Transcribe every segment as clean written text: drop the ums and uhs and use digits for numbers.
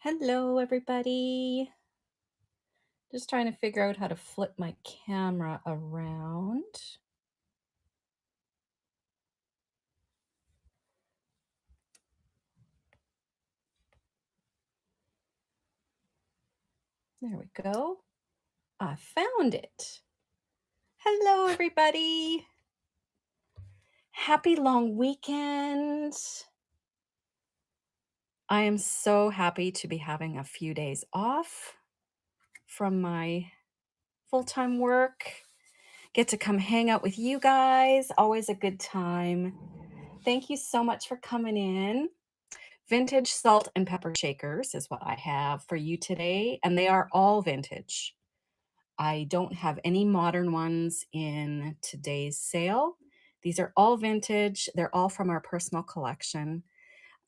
Hello, everybody. Just trying to figure out how to flip my camera around. There we go. I found it. Hello, everybody. Happy long weekend. I am so happy to be having a few days off from my full-time work. Get to come hang out with you guys. Always a good time. Thank you so much for coming in. Vintage salt and pepper shakers is what I have for you today, and they are all vintage. I don't have any modern ones in today's sale. These are all vintage. They're all from our personal collection.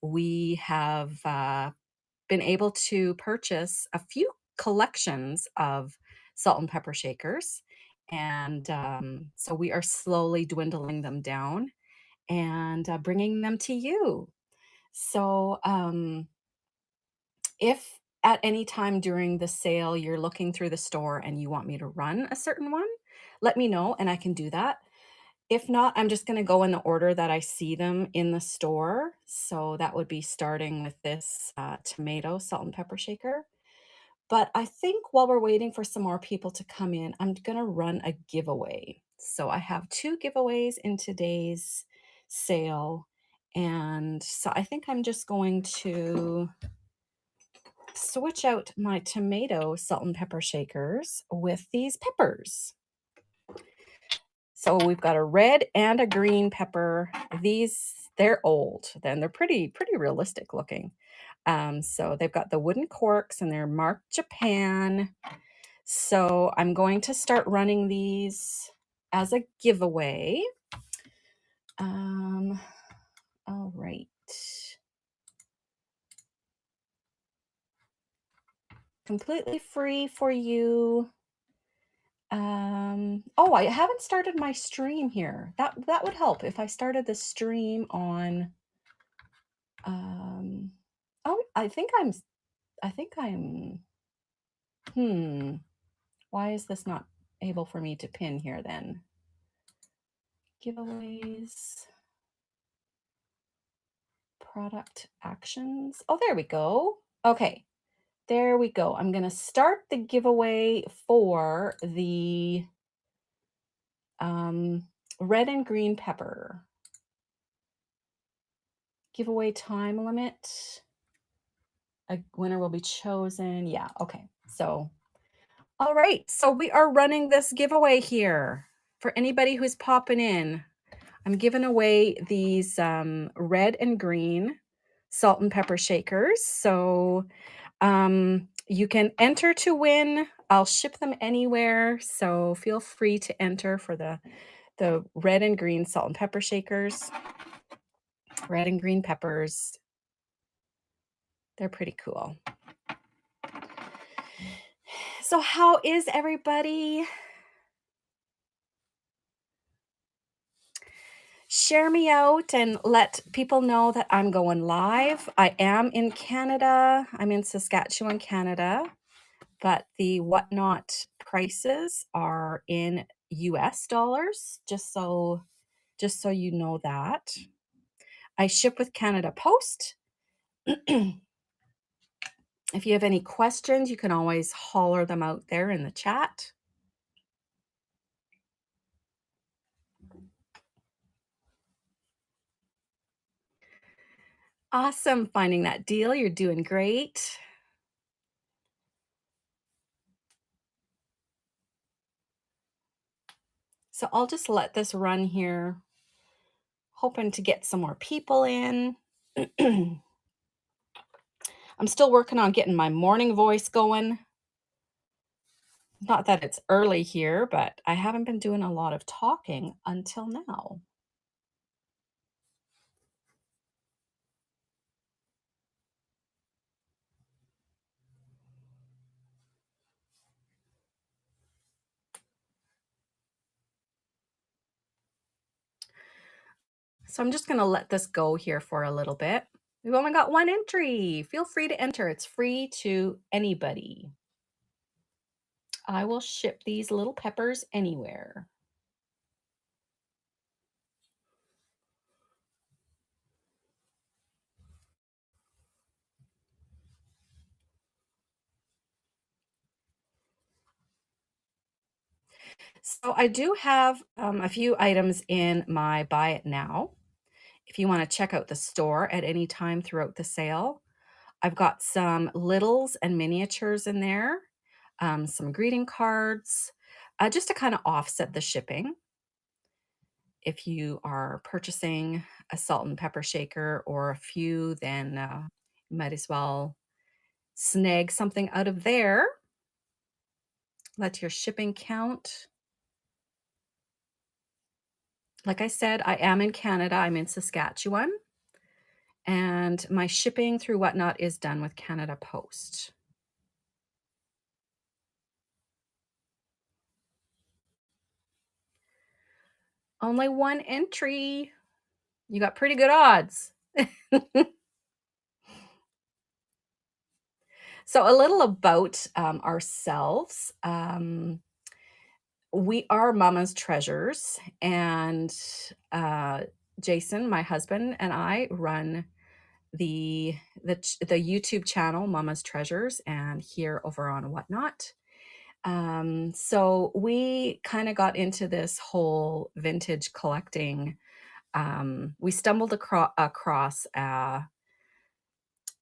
We have been able to purchase a few collections of salt and pepper shakers, and so we are slowly dwindling them down and bringing them to you. So, if at any time during the sale you're looking through the store and you want me to run a certain one, let me know and I can do that. If not, I'm just going to go in the order that I see them in the store. So that would be starting with this tomato salt and pepper shaker. But I think while we're waiting for some more people to come in, I'm going to run a giveaway. So I have two giveaways in today's sale. And so I think I'm just going to switch out my tomato salt and pepper shakers with these peppers. So we've got a red and a green pepper. They're old, then they're pretty realistic looking. So they've got the wooden corks and they're marked Japan. So I'm going to start running these as a giveaway. All right. Completely free for you. Oh, I haven't started my stream here. That would help if I started the stream on. Oh, I think I'm. Why is this not able for me to pin here then? Giveaways. Product actions. Oh, there we go. Okay, there we go. I'm gonna start the giveaway for the red and green pepper. Giveaway time limit. A winner will be chosen. Yeah, okay. So, all right. So we are running this giveaway here for anybody who's popping in. I'm giving away these red and green salt and pepper shakers. So you can enter to win. I'll ship them anywhere. So feel free to enter for the red and green salt and pepper shakers. Red and green peppers. They're pretty cool. So how is everybody? Share me out and let people know that I'm going live. I am in Canada. I'm in Saskatchewan, Canada, but the Whatnot prices are in US dollars, just so you know that. I ship with Canada Post. If you have any questions, you can always holler them out there in the chat. Awesome finding that deal. You're doing great. So I'll just let this run here, hoping to get some more people in. I'm still working on getting my morning voice going. Not that it's early here, but I haven't been doing a lot of talking until now. So I'm just going to let this go here for a little bit. We've only got one entry. Feel free to enter. It's free to anybody. I will ship these little peppers anywhere. So I do have a few items in my buy it now. If you want to check out the store at any time throughout the sale, I've got some littles and miniatures in there, some greeting cards, just to kind of offset the shipping. If you are purchasing a salt and pepper shaker or a few, then you might as well snag something out of there. Let your shipping count. Like I said, I am in Canada. I'm in Saskatchewan. And my shipping through Whatnot is done with Canada Post. Only one entry. You got pretty good odds. So, a little about ourselves. We are Mama's Treasures, and uh, Jason, my husband, and I run the YouTube channel Mama's Treasures, and here over on Whatnot. So we kind of got into this whole vintage collecting. We stumbled across an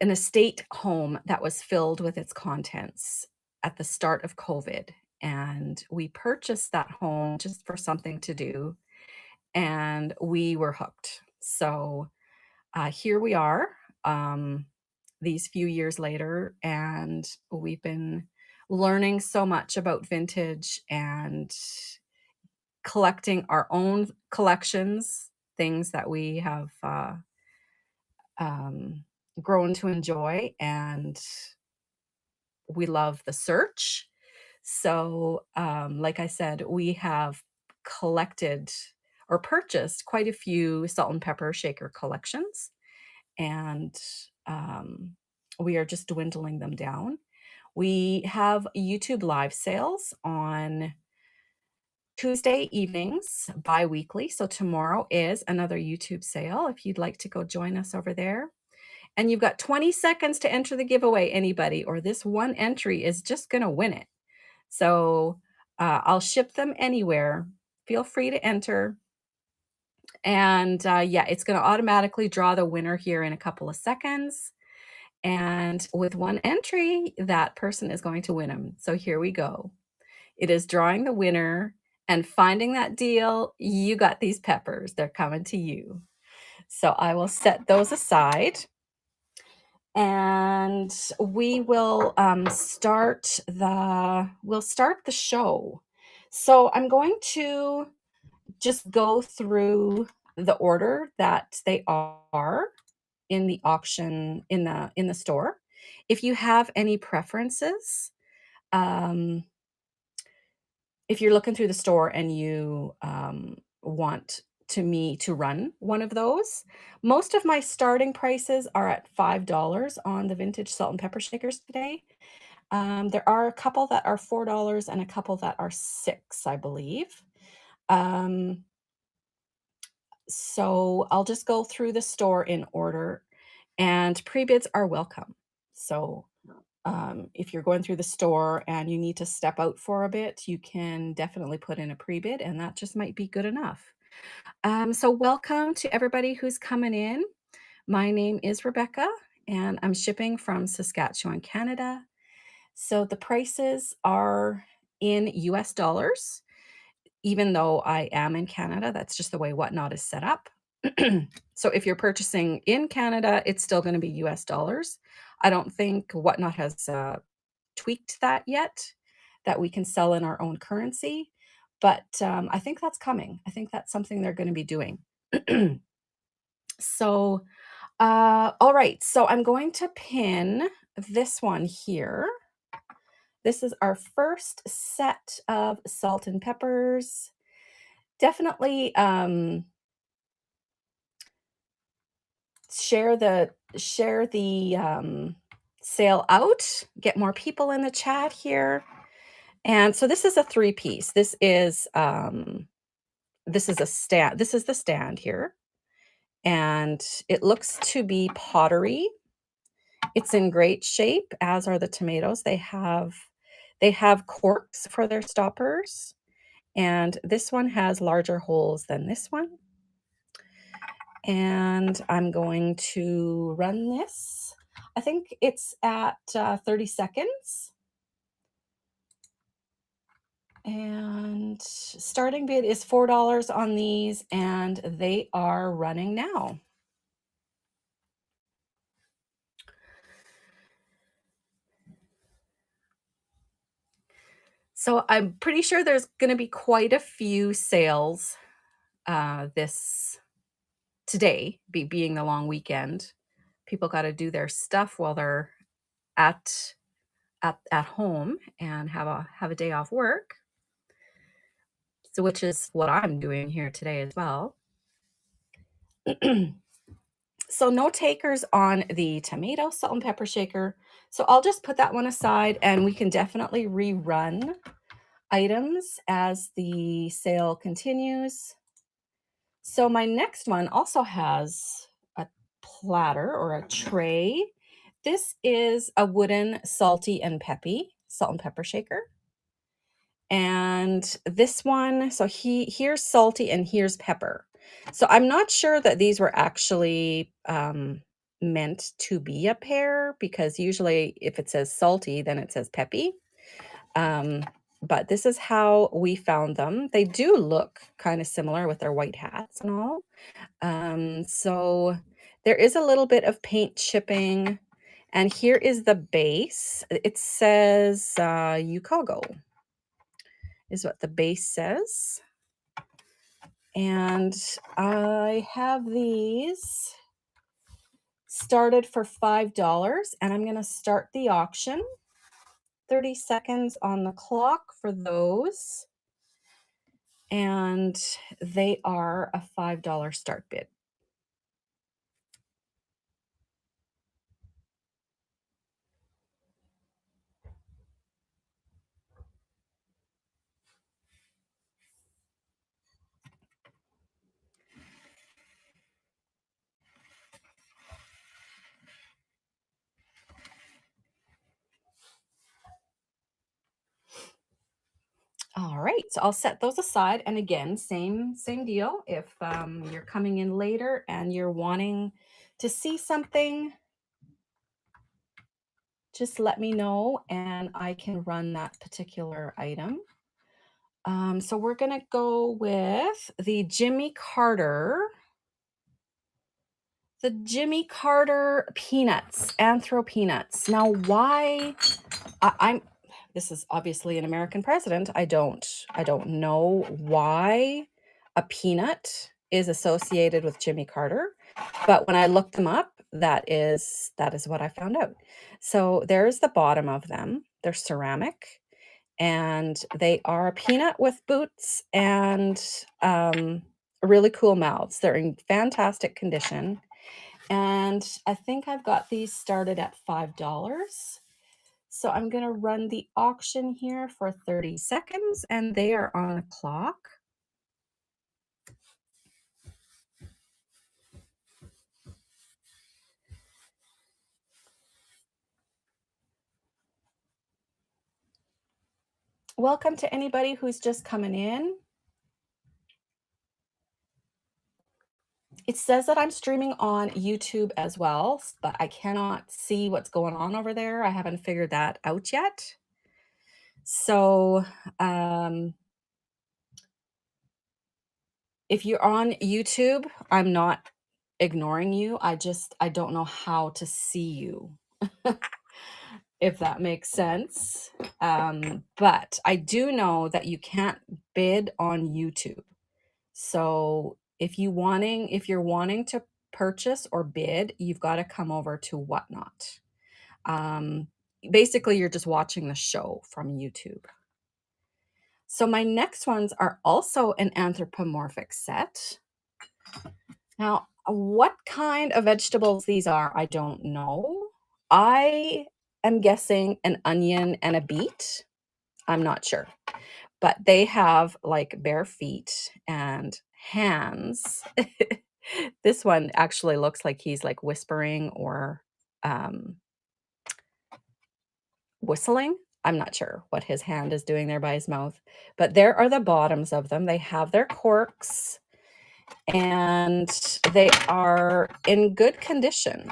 estate home that was filled with its contents at the start of COVID. And we purchased that home just for something to do, and we were hooked. So here we are, um, these few years later, and we've been learning so much about vintage and collecting our own collections, things that we have um, grown to enjoy, and we love the search. So, like I said, we have collected or purchased quite a few salt and pepper shaker collections, and we are just dwindling them down. We have YouTube live sales on Tuesday evenings bi-weekly. So tomorrow is another YouTube sale if you'd like to go join us over there. And you've got 20 seconds to enter the giveaway, anybody, or this one entry is just going to win it. So I'll ship them anywhere. Feel free to enter. And yeah, it's going to automatically draw the winner here in a couple of seconds. And with one entry, that person is going to win them. So here we go. It is drawing the winner and finding that deal. You got these peppers. They're coming to you. So I will set those aside. And we will we'll start the show. So I'm going to just go through the order that they are in the auction in the store. If you have any preferences, um, if you're looking through the store and you want me to run one of those, most of my starting prices are at $5 on the vintage salt and pepper shakers today. There are a couple that are $4 and a couple that are 6, I believe. Um, so I'll just go through the store in order, and pre-bids are welcome. So if you're going through the store and you need to step out for a bit, you can definitely put in a pre-bid, and that just might be good enough. So welcome to everybody who's coming in. My name is Rebecca, and I'm shipping from Saskatchewan, Canada. So the prices are in US dollars, even though I am in Canada. That's just the way Whatnot is set up. So if you're purchasing in Canada, it's still going to be US dollars. I don't think Whatnot has tweaked that yet, that we can sell in our own currency, but I think that's coming. I think that's something they're going to be doing. So, all right. So I'm going to pin this one here. This is our first set of salt and peppers. Definitely share the sale out, get more people in the chat here. And so this is a 3-piece. This is a stand. This is the stand here. And it looks to be pottery. It's in great shape, as are the tomatoes. They have corks for their stoppers. And this one has larger holes than this one. And I'm going to run this. I think it's at 30 seconds. And starting bid is $4 on these, and they are running now. So I'm pretty sure there's going to be quite a few sales this today, being the long weekend. People got to do their stuff while they're at home and have a day off work. So which is what I'm doing here today as well. So no takers on the tomato salt and pepper shaker. So I'll just put that one aside, and we can definitely rerun items as the sale continues. So my next one also has a platter or a tray. This is a wooden salty and peppy salt and pepper shaker. And this one, so here's salty and here's pepper. So I'm not sure that these were actually meant to be a pair, because usually if it says salty, then it says peppy. But this is how we found them. They do look kind of similar with their white hats and all. So there is a little bit of paint chipping. And here is the base. It says Yukago is what the base says. And I have these started for $5, and I'm going to start the auction. 30 seconds on the clock for those. And they are a $5 start bid. All right, so I'll set those aside. And again, same deal. If you're coming in later and you're wanting to see something, just let me know and I can run that particular item. So we're going to go with the Jimmy Carter. The Jimmy Carter peanuts, Anthro peanuts. Now, why? This is obviously an American president. I don't know why a peanut is associated with Jimmy Carter, but when I looked them up, that is what I found out. So there's the bottom of them. They're ceramic, and they are a peanut with boots and really cool mouths. They're in fantastic condition. And I think I've got these started at $5. So I'm going to run the auction here for 30 seconds, and they are on a clock. Welcome to anybody who's just coming in. It says that I'm streaming on YouTube as well, but I cannot see what's going on over there. I haven't figured that out yet. So if you're on YouTube, I'm not ignoring you. I don't know how to see you, if that makes sense. But I do know that you can't bid on YouTube. So if you're wanting to purchase or bid, you've got to come over to Whatnot. Basically, you're just watching the show from YouTube. So my next ones are also an anthropomorphic set. Now, What kind of vegetables these are, I don't know. I am guessing an onion and a beet. I'm not sure. But they have like bare feet and hands. This one actually looks like he's like whispering or um, whistling. I'm not sure what his hand is doing there by his mouth, but there are the bottoms of them. They have their corks and they are in good condition.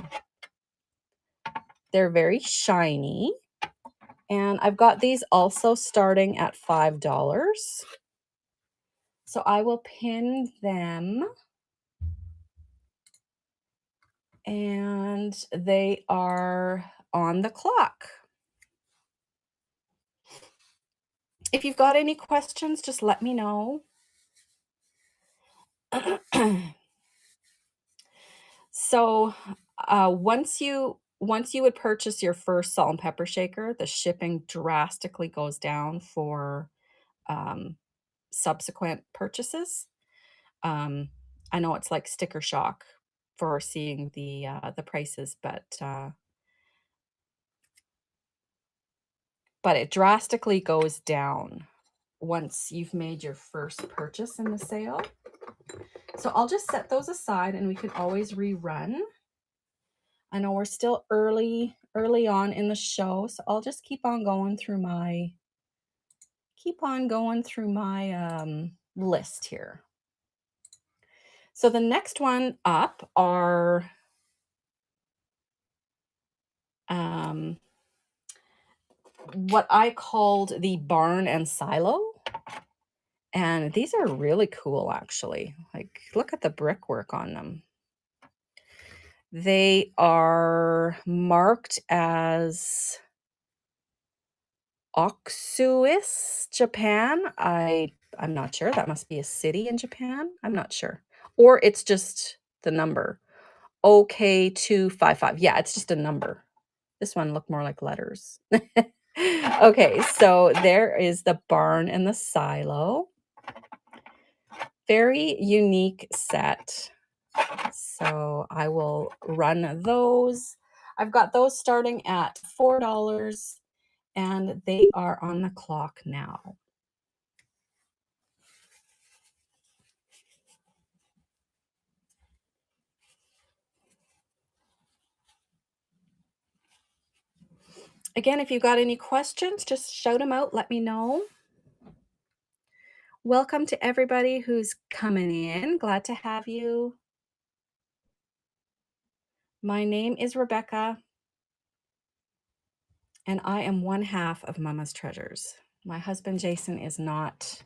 They're very shiny. And I've got these also starting at $5. So I will pin them. And they are on the clock. If you've got any questions, just let me know. So once you would purchase your first salt and pepper shaker, the shipping drastically goes down for subsequent purchases. I know it's like sticker shock for seeing the prices, but it drastically goes down once you've made your first purchase in the sale. So I'll just set those aside and we can always rerun. I know we're still early on in the show, so I'll just keep on going through my list here. So the next one up are what I called the barn and silo. And these are really cool, actually. Like, look at the brickwork on them. They are marked as Oksuis, Japan. I'm not sure. That must be a city in Japan. I'm not sure. Or it's just the number. OK255. Yeah, it's just a number. This one looked more like letters. Okay, so there is the barn and the silo. Very unique set. So I will run those. I've got those starting at $4 and they are on the clock now. Again, if you've got any questions, just shout them out. Let me know. Welcome to everybody who's coming in. Glad to have you. My name is Rebecca, and I am one half of Mama's Treasures. My husband, Jason, is not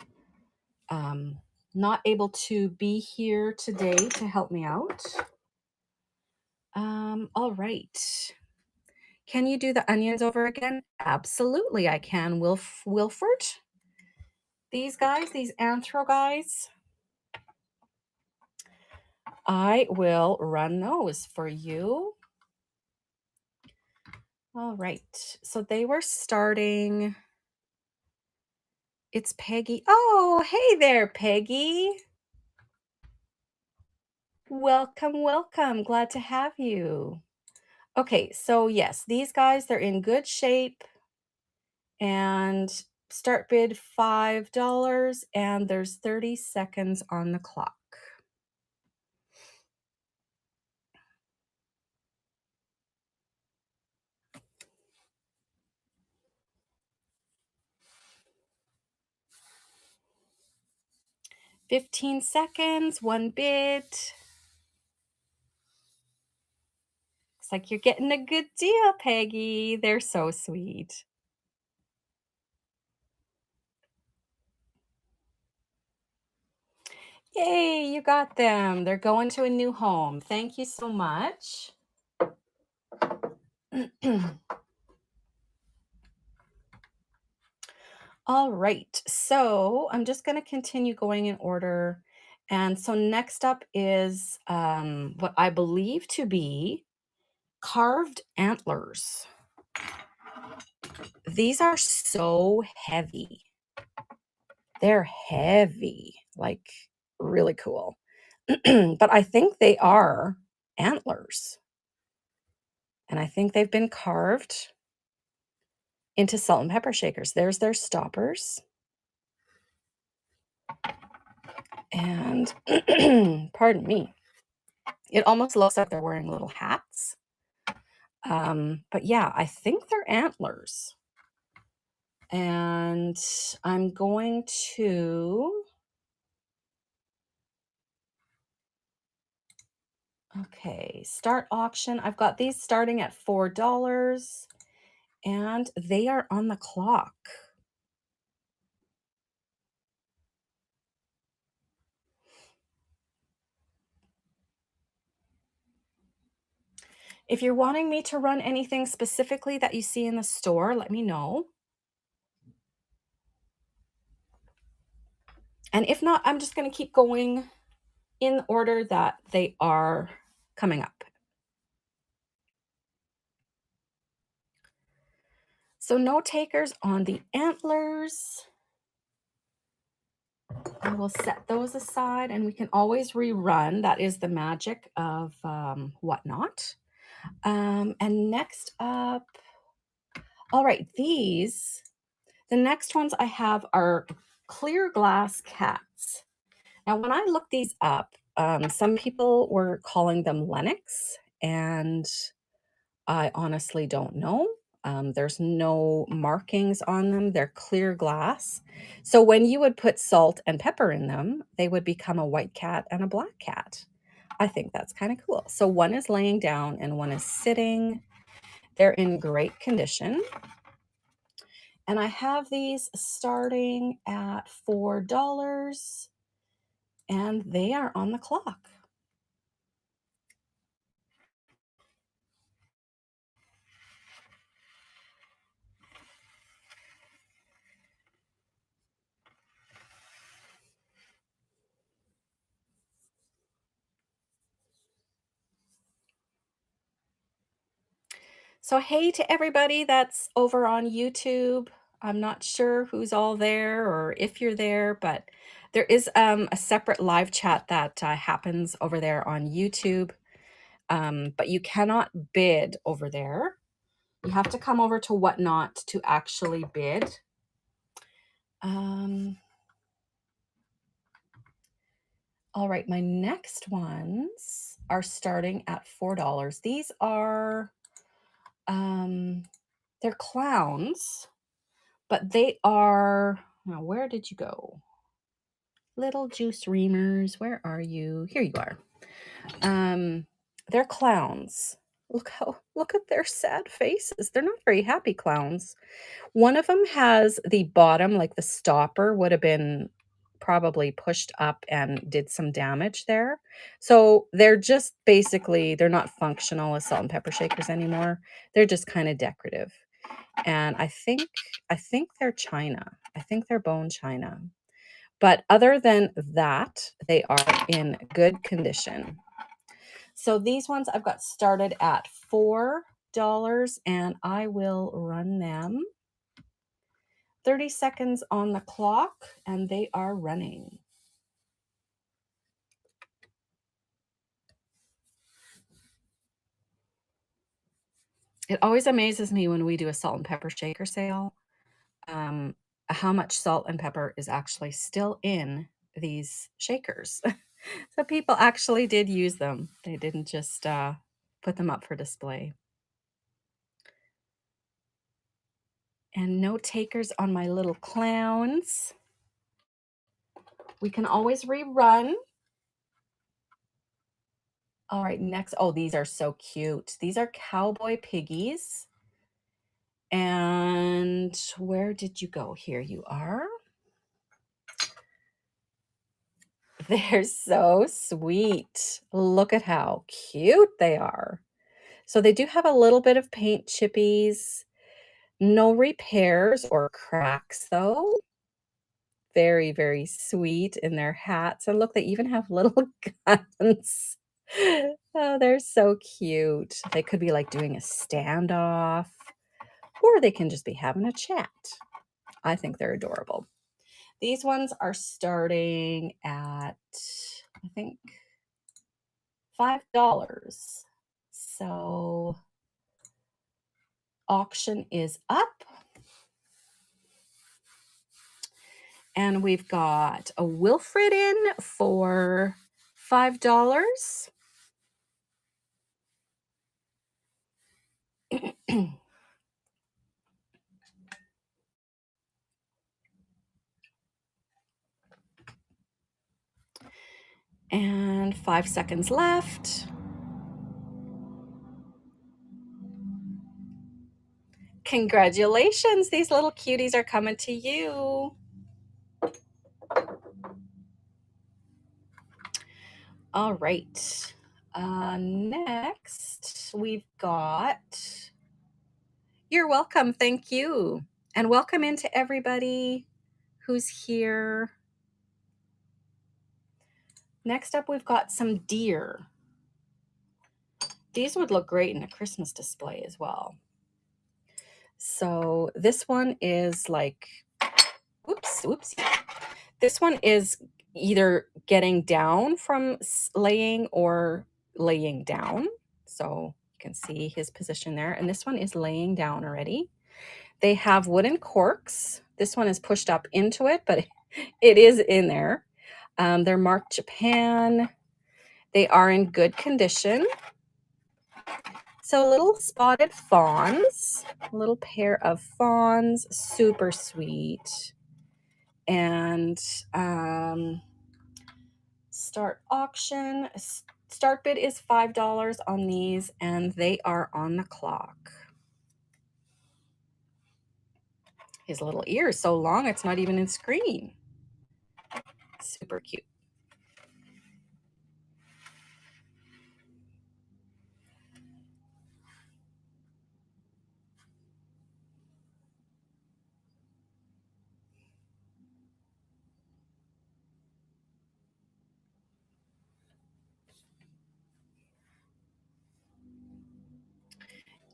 able to be here today to help me out. All right. Can you do the onions over again? Absolutely, I can. Wilford. These guys, these anthro guys. I will run those for you. All right. So they were starting. It's Peggy. Oh, hey there, Peggy. Welcome, welcome. Glad to have you. Okay, so yes, these guys, they're in good shape. And start bid $5, and there's 30 seconds on the clock. $15 seconds, one bid. Looks like you're getting a good deal, Peggy. They're so sweet. Yay, you got them. They're going to a new home. Thank you so much. All right, so I'm just going to continue going in order. And so next up is what I believe to be carved antlers. These are so heavy. They're heavy, like really cool. but I think they are antlers, and I think they've been carved into salt and pepper shakers. There's their stoppers. And pardon me, it almost looks like they're wearing little hats. But yeah, I think they're antlers. And I'm going to, okay, start auction. I've got these starting at $4 and they are on the clock. If you're wanting me to run anything specifically that you see in the store, let me know. And if not, I'm just going to keep going in order that they are coming up. So no takers on the antlers. I will set those aside and we can always rerun. That is the magic of Whatnot. And next up, all right, the next ones I have are clear glass cats. Now, when I looked these up, some people were calling them Lennox, and I honestly don't know. There's no markings on them. They're clear glass. So when you would put salt and pepper in them, they would become a white cat and a black cat. I think that's kind of cool. So one is laying down and one is sitting. They're in great condition. And I have these starting at $4 and they are on the clock. So, hey to everybody that's over on YouTube. I'm not sure who's all there or if you're there, but there is a separate live chat that happens over there on YouTube. But you cannot bid over there. You have to come over to Whatnot to actually bid. All right, my next ones are starting at $4. These are they're clowns, but they are, now where did you go? Little juice reamers, where are you? Here you are. They're clowns. Look at their sad faces. They're not very happy clowns. One of them has the bottom, like the stopper would have been probably pushed up and did some damage there. So they're just basically, they're not functional as salt and pepper shakers anymore. They're just kind of decorative. And I think they're china. I think they're bone china. But other than that, they are in good condition. So these ones I've got started at $4 and I will run them. 30 seconds on the clock and they are running. It always amazes me when we do a salt and pepper shaker sale, how much salt and pepper is actually still in these shakers. So people actually did use them. They didn't just put them up for display. And no takers on my little clowns. We can always rerun. All right, next. Oh, these are so cute. These are cowboy piggies. And where did you go? Here you are. They're so sweet. Look at how cute they are. So they do have a little bit of paint chippies. No repairs or cracks, though. Very, very sweet in their hats. And look, they even have little guns. Oh, they're so cute. They could be like doing a standoff, or they can just be having a chat. I think they're adorable. These ones are starting at, I think, $5. So auction is up. And we've got a Wilfred in for $5. And 5 seconds left. Congratulations, these little cuties are coming to you. All right. Next, we've got, you're welcome, thank you. And welcome into everybody who's here. Next up, we've got some deer. These would look great in a Christmas display as well. So this one is like, whoops. This one is either getting down from laying or laying down. So you can see his position there. And this one is laying down already. They have wooden corks. This one is pushed up into it, but it is in there. They're marked Japan. They are in good condition. So little spotted fawns, a little pair of fawns, super sweet. And start auction. Start bid is $5 on these, and they are on the clock. His little ear is so long, it's not even in screen. Super cute.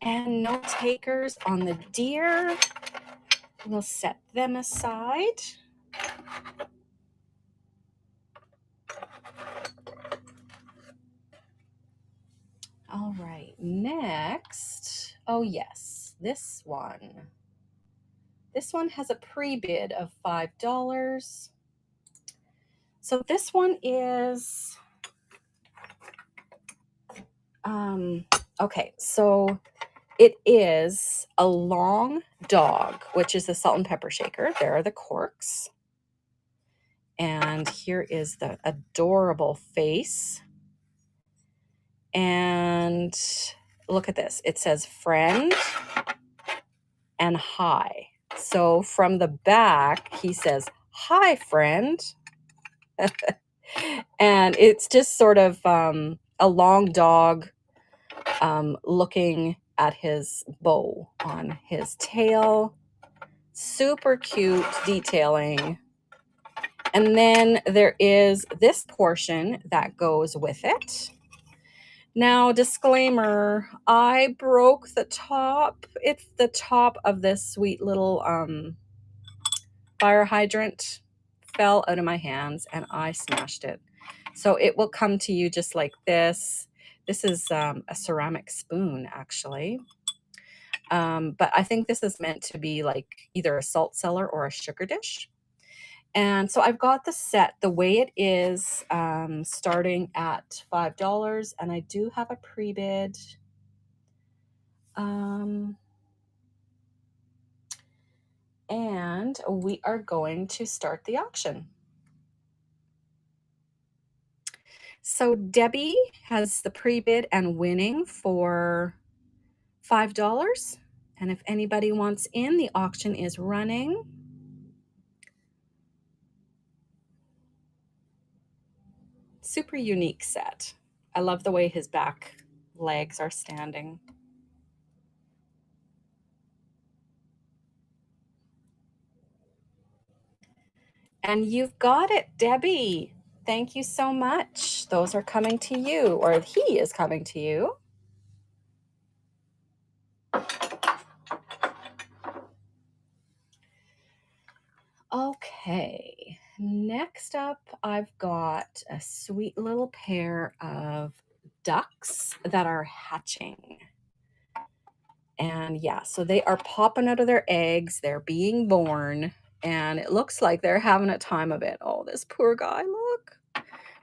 And no takers on the deer. We'll set them aside. All right, next. Oh yes, this one. This one has a pre-bid of $5. So this one is, okay, so it is a long dog, which is the salt and pepper shaker. There are the corks. And here is the adorable face. And look at this. It says friend and hi. So from the back, he says, hi, friend. And it's just sort of a long dog looking at his bow on his tail. Super cute detailing. And then there is this portion that goes with it. Now, disclaimer, I broke the top. It's the top of this sweet little fire hydrant fell out of my hands and I smashed it. So it will come to you just like this. This is a ceramic spoon, actually. But I think this is meant to be like either a salt cellar or a sugar dish. And so I've got the set the way it is, starting at $5, and I do have a pre-bid. And we are going to start the auction. So Debbie has the pre-bid and winning for $5. And if anybody wants in, the auction is running. Super unique set. I love the way his back legs are standing. And you've got it, Debbie. Thank you so much. Those are coming to you, or he is coming to you. Okay, next up, I've got a sweet little pair of ducks that are hatching. And yeah, so they are popping out of their eggs. They're being born, and it looks like they're having a time of it. Oh, this poor guy, look.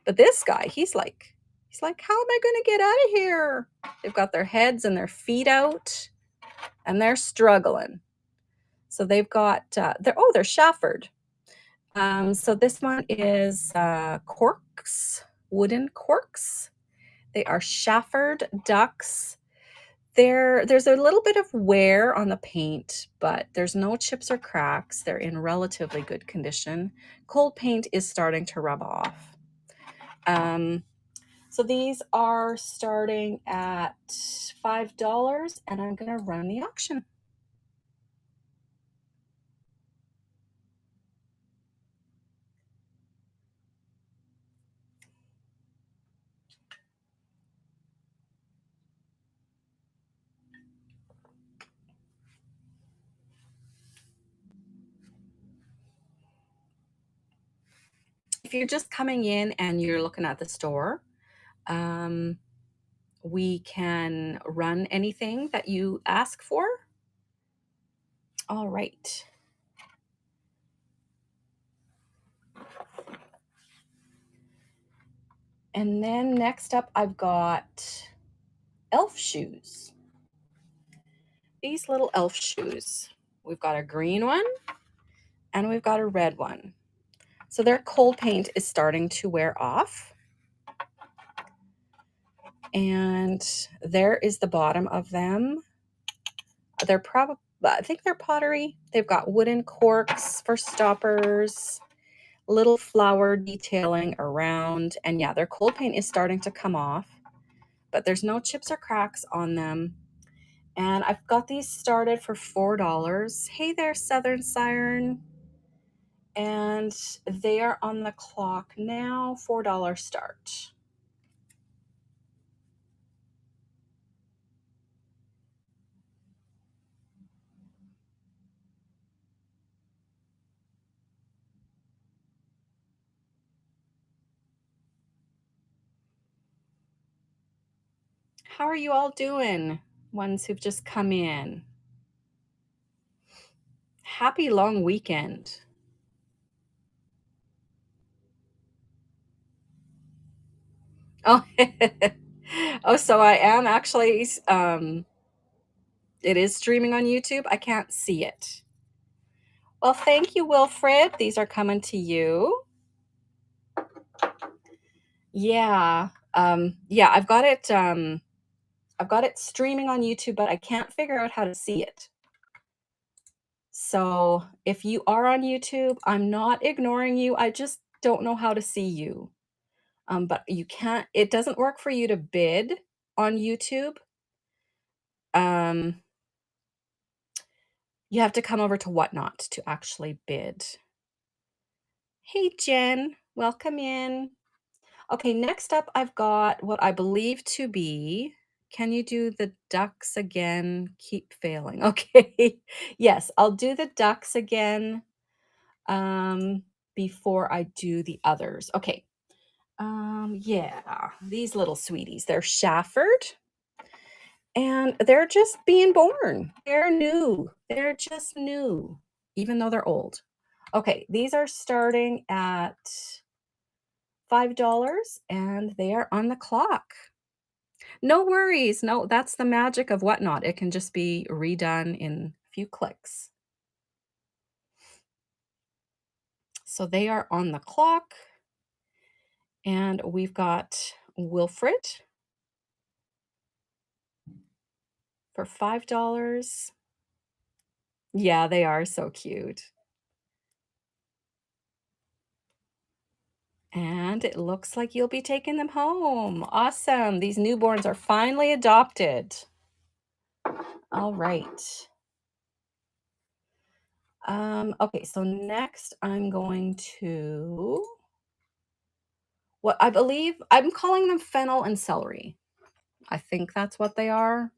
But this guy, he's like, how am I going to get out of here? They've got their heads and their feet out, and they're struggling. So they've got, they're Shafford. So this one is corks, wooden corks. They are Shafford ducks. There's a little bit of wear on the paint, but there's no chips or cracks. They're in relatively good condition. Cold paint is starting to rub off. So these are starting at $5, and I'm going to run the auction. If you're just coming in and you're looking at the store, we can run anything that you ask for. All right. And then next up, I've got elf shoes. These little elf shoes. We've got a green one and we've got a red one. So their cold paint is starting to wear off. And there is the bottom of them. They're probably, I think they're pottery. They've got wooden corks for stoppers, little flower detailing around. And yeah, their cold paint is starting to come off, but there's no chips or cracks on them. And I've got these started for $4. Hey there, Southern Siren. And they are on the clock now, $4 start. How are you all doing, ones who've just come in? Happy long weekend. Oh, oh, so I am actually, it is streaming on YouTube. I can't see it. Well, thank you, Wilfred. These are coming to you. Yeah. Yeah, I've got it streaming on YouTube, but I can't figure out how to see it. So if you are on YouTube, I'm not ignoring you. I just don't know how to see you. But you can't, it doesn't work for you to bid on YouTube. You have to come over to Whatnot to actually bid. Hey, Jen, welcome in. Okay, next up, I've got what I believe to be, can you do the ducks again? Keep failing. Okay, yes, I'll do the ducks again before I do the others. Okay, yeah, these little sweeties, they're Shafford. And they're just being born. They're new. They're just new, even though they're old. Okay, these are starting at $5 and they are on the clock. No worries. No, that's the magic of Whatnot. It can just be redone in a few clicks. So they are on the clock. And we've got Wilfred for $5. Yeah, they are so cute. And it looks like you'll be taking them home. Awesome. These newborns are finally adopted. All right. Okay, so next I'm going to what I believe I'm calling them fennel and celery. I think that's what they are.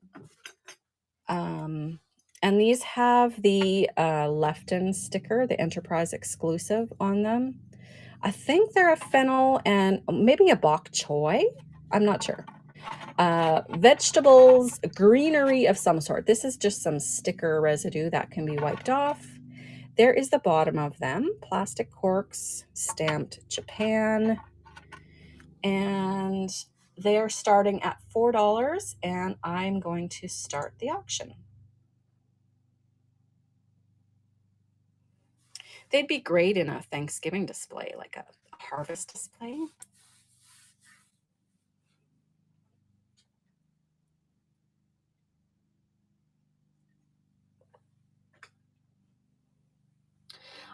And these have the Lefton sticker, the Enterprise exclusive on them. I think they're a fennel and maybe a bok choy. I'm not sure. Vegetables, greenery of some sort. This is just some sticker residue that can be wiped off. There is the bottom of them, plastic corks, stamped Japan, and they are starting at $4, and I'm going to start the auction. They'd be great in a Thanksgiving display, like a harvest display.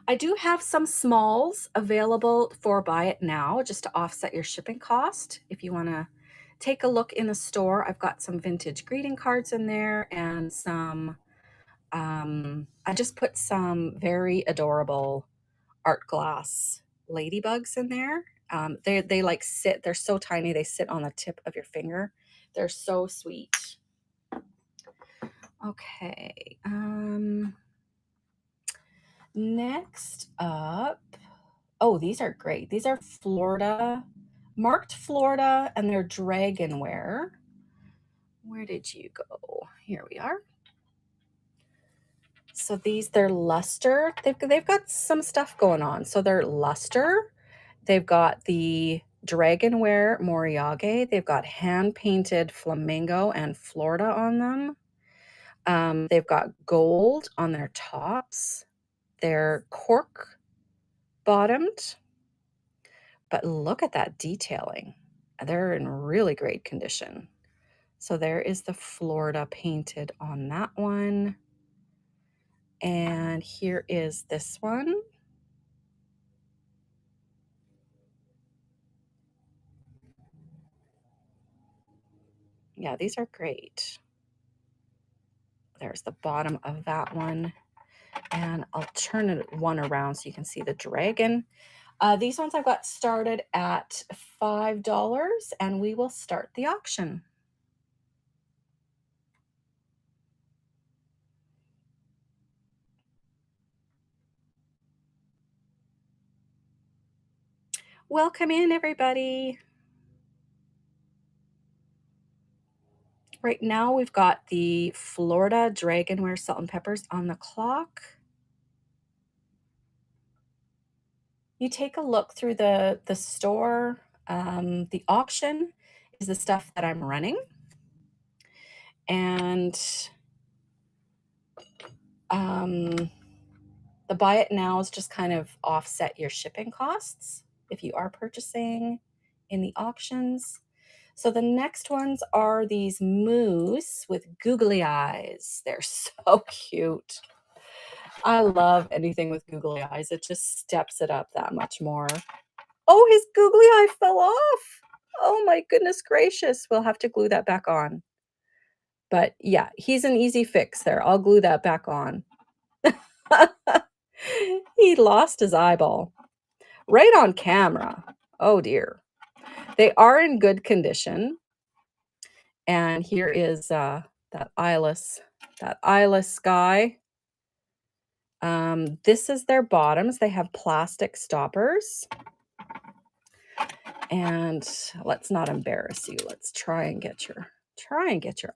I do have some smalls available for buy it now, just to offset your shipping cost. If you want to take a look in the store, I've got some vintage greeting cards in there and some, I just put some very adorable art glass ladybugs in there. They like sit, they're so tiny, they sit on the tip of your finger. They're so sweet. Okay. Next up, oh, these are great. These are Florida, marked Florida, and they're Dragonware. Where did you go? Here we are. So they're luster. They've got some stuff going on. So they're luster. They've got the Dragonware Moriage. They've got hand-painted flamingo and Florida on them. They've got gold on their tops. They're cork bottomed. But look at that detailing. They're in really great condition. So there is the Florida painted on that one. And here is this one. Yeah, these are great. There's the bottom of that one. And I'll turn one around so you can see the dragon. These ones I've got started at $5, and we will start the auction. Welcome in, everybody. Right now, we've got the Florida Dragonware Salt and Peppers on the clock. You take a look through the store. The auction is the stuff that I'm running. And the buy it now is just kind of offset your shipping costs if you are purchasing in the auctions. So the next ones are these moose with googly eyes. They're so cute. I love anything with googly eyes. It just steps it up that much more. Oh, his googly eye fell off. Oh my goodness gracious. We'll have to glue that back on. But yeah, he's an easy fix there. I'll glue that back on. He lost his eyeball right on camera. Oh dear. They are in good condition. And here is that eyeless guy. This is their bottoms. They have plastic stoppers. And let's not embarrass you. Let's try and get your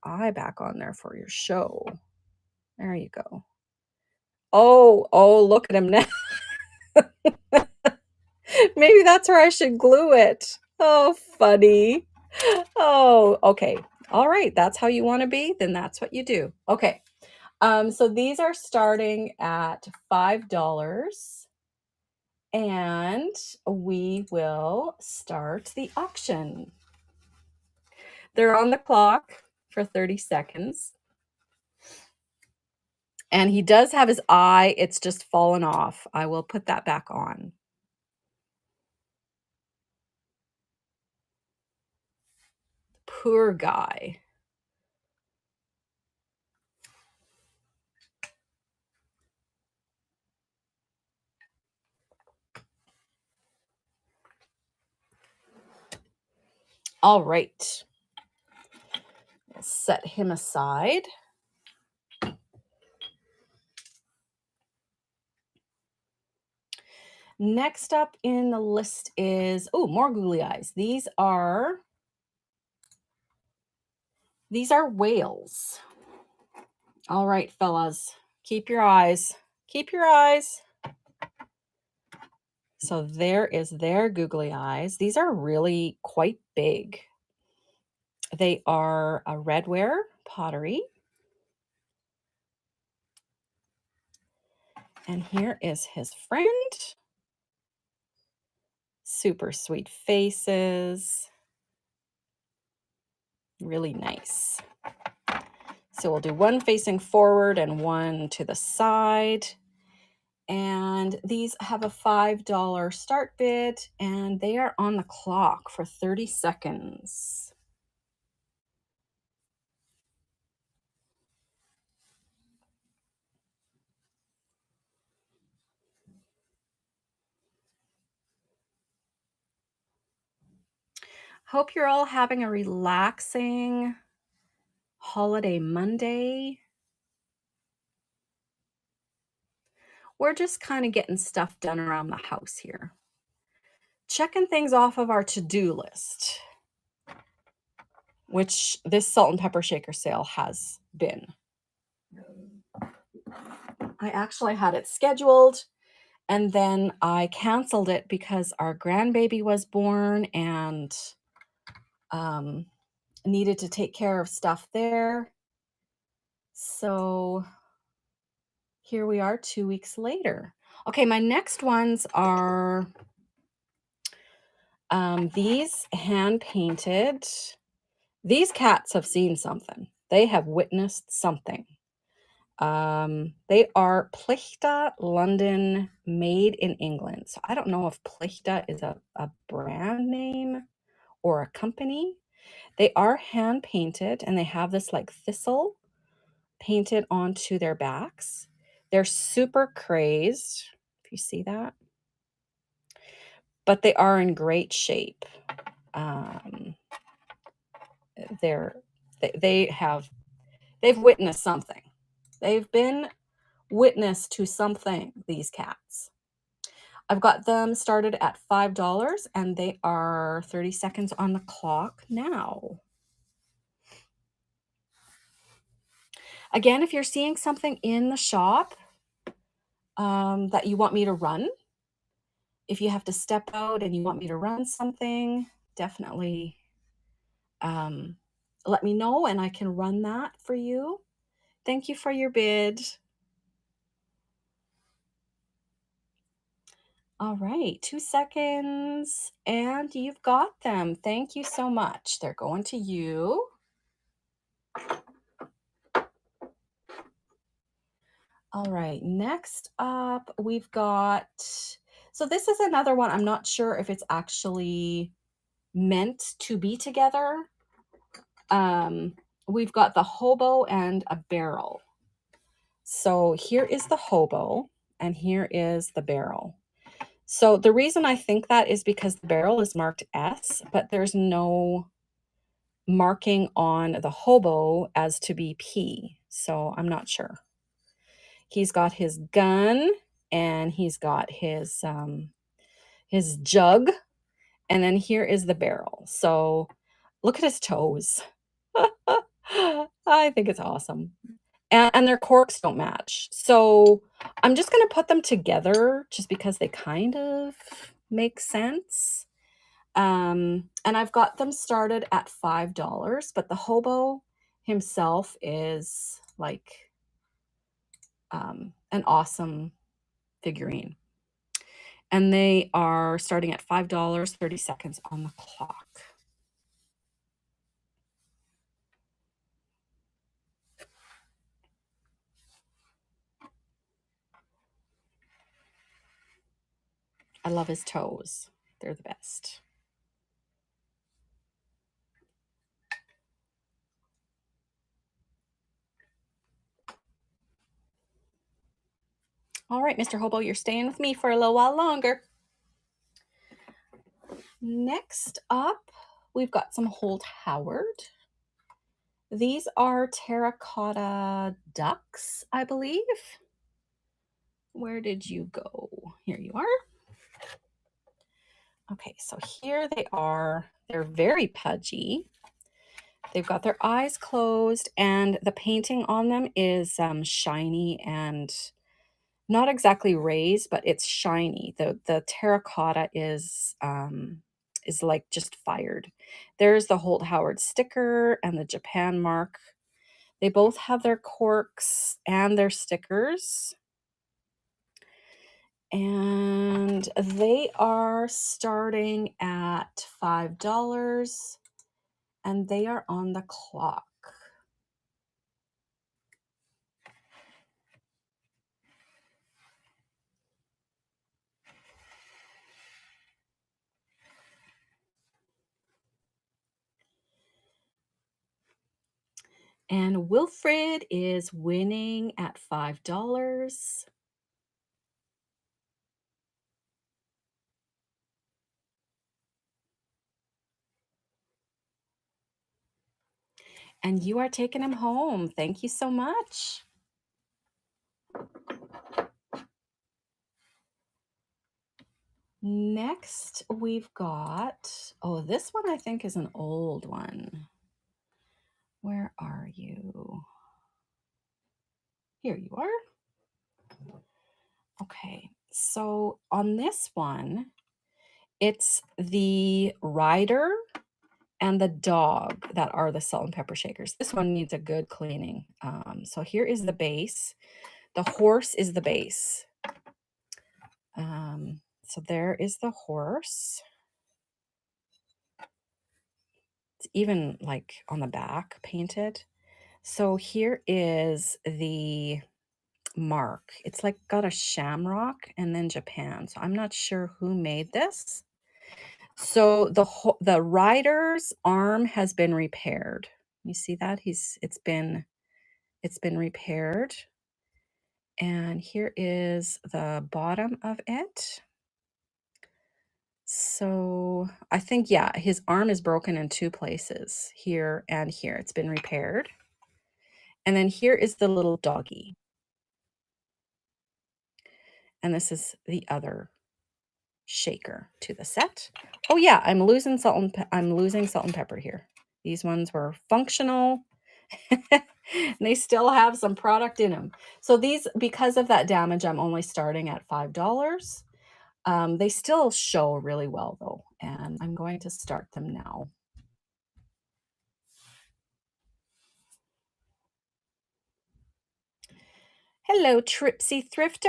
eye back on there for your show. There you go. Oh, look at him now. Maybe that's where I should glue it. Oh, funny. Oh, okay. All right. That's how you want to be. Then that's what you do. Okay. So these are starting at $5, and we will start the auction. They're on the clock for 30 seconds. And he does have his eye. It's just fallen off. I will put that back on. Poor guy. All right. We'll set him aside. Next up in the list is, oh, more googly eyes. These are These are whales. All right, fellas, keep your eyes. Keep your eyes. So there is their googly eyes. These are really quite big. They are a redware pottery. And here is his friend. Super sweet faces. Really nice. So we'll do one facing forward and one to the side. And these have a $5 start bid, and they are on the clock for 30 seconds. Hope you're all having a relaxing holiday Monday. We're just kind of getting stuff done around the house here. Checking things off of our to-do list, which this salt and pepper shaker sale has been. I actually had it scheduled and then I canceled it because our grandbaby was born and needed to take care of stuff there. So here we are 2 weeks later. Okay, my next ones are these hand painted. These cats have seen something. They have witnessed something. They are Plichta London, made in England. So I don't know if Plichta is a brand name or a company. They are hand painted and they have this like thistle painted onto their backs. They're super crazed, if you see that. But they are in great shape. They've witnessed something. They've been witness to something, these cats. I've got them started at $5 and they are 30 seconds on the clock now. Again, if you're seeing something in the shop that you want me to run, if you have to step out and you want me to run something, definitely let me know and I can run that for you. Thank you for your bid. All right, 2 seconds and you've got them. Thank you so much. They're going to you. All right, next up we've got, so this is another one. I'm not sure if it's actually meant to be together. We've got the hobo and a barrel. So here is the hobo and here is the barrel. So the reason I think that is because the barrel is marked S, but there's no marking on the hobo as to be P. So I'm not sure. He's got his gun and he's got his jug, and then here is the barrel. So look at his toes. I think it's awesome. And their corks don't match. So I'm just going to put them together just because they kind of make sense. And I've got them started at $5, but the hobo himself is like an awesome figurine. And they are starting at $5, 30 seconds on the clock. I love his toes. They're the best. All right, Mr. Hobo, you're staying with me for a little while longer. Next up, we've got some Holt Howard. These are terracotta ducks, I believe. Where did you go? Here you are. Okay, so here they are. They're very pudgy. They've got their eyes closed, and the painting on them is shiny and not exactly raised, but it's shiny. The terracotta is like just fired. There's the Holt Howard sticker and the Japan mark. They both have their corks and their stickers. And they are starting at $5 and they are on the clock. And Wilfred is winning at $5. And you are taking him home. Thank you so much. Next, we've got, oh, this one I think is an old one. Where are you? Here you are. Okay, so on this one, it's the rider and the dog that are the salt and pepper shakers. This one needs a good cleaning. So here is the base. The horse is the base. So there is the horse. It's even like on the back painted. So here is the mark. It's like got a shamrock and then Japan. So I'm not sure who made this. So the rider's arm has been repaired. You see that? It's been repaired. And here is the bottom of it. So I think, yeah, his arm is broken in two places, here and here. It's been repaired. And then here is the little doggy. And this is the other shaker to the set. Oh yeah, I'm losing salt and pepper here. These ones were functional. And they still have some product in them. So these, because of that damage, I'm only starting at $5. They still show really well though, and I'm going to start them now. Hello, Tripsy Thrifter.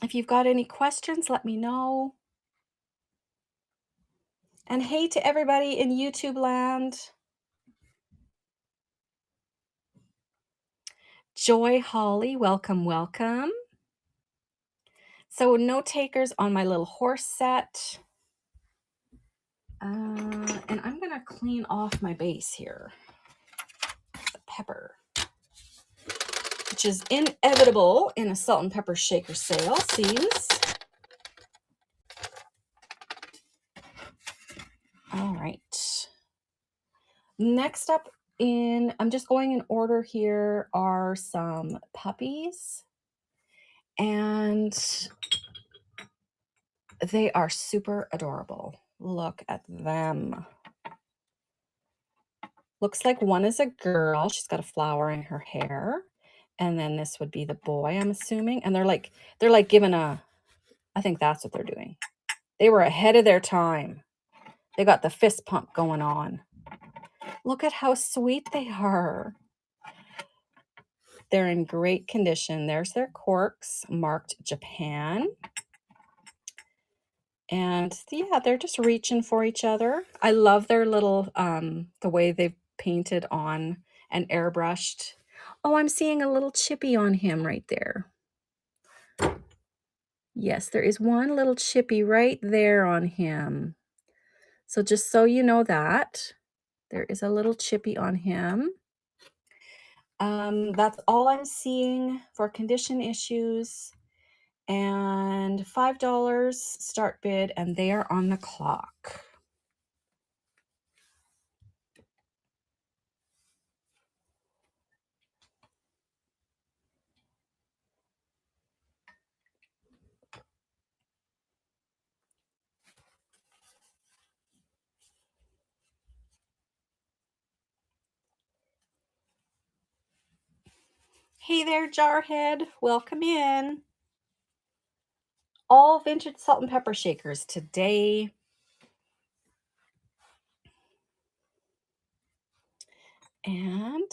If you've got any questions, let me know. And hey to everybody in YouTube land. Joy Holly, welcome, welcome. So no takers on my little horse set. And I'm going to clean off my base here. The pepper, which is inevitable in a salt and pepper shaker sale, seems. All right. Next up I'm just going in order here, are some puppies. And they are super adorable. Look at them. Looks like one is a girl. She's got a flower in her hair. And then this would be the boy, I'm assuming. And they're like giving I think that's what they're doing. They were ahead of their time. They got the fist pump going on. Look at how sweet they are. They're in great condition. There's their corks marked Japan. And yeah, they're just reaching for each other. I love their little, the way they've painted on and airbrushed. Oh, I'm seeing a little chippy on him right there. Yes, there is one little chippy right there on him. So just so you know that, there is a little chippy on him. That's all I'm seeing for condition issues. And $5 start bid, and they are on the clock. Hey there, Jarhead. Welcome in. All vintage salt and pepper shakers today. And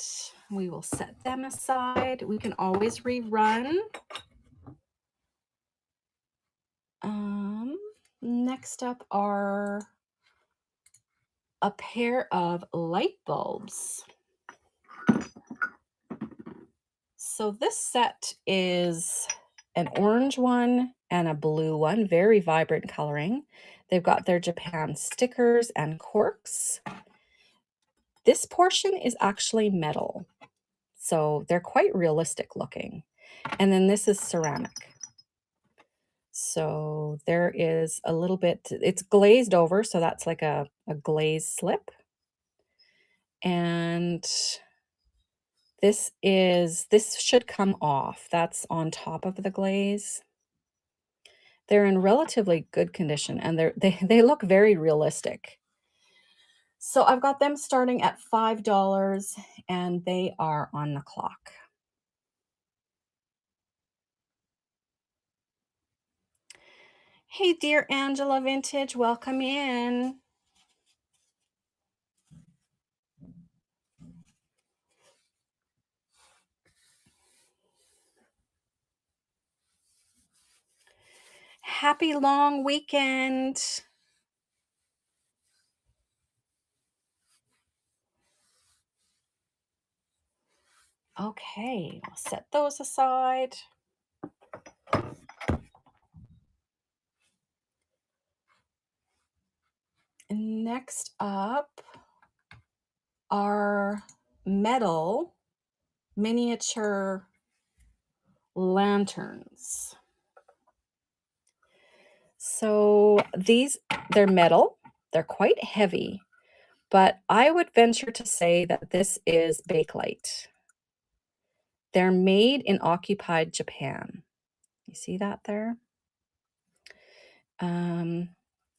we will set them aside. We can always rerun. Next up are a pair of light bulbs. So this set is an orange one and a blue one, very vibrant coloring. They've got their Japan stickers and corks. This portion is actually metal, so they're quite realistic looking. And then this is ceramic. So there is a little bit, it's glazed over, so that's like a glaze slip. And this should come off. That's on top of the glaze. They're in relatively good condition, and they look very realistic. So I've got them starting at $5, and they are on the clock. Hey, dear Angela Vintage, welcome in. Happy long weekend. Okay, I'll set those aside. Next up are metal miniature lanterns. So they're metal, they're quite heavy, but I would venture to say that this is Bakelite. They're made in occupied Japan. You see that there? But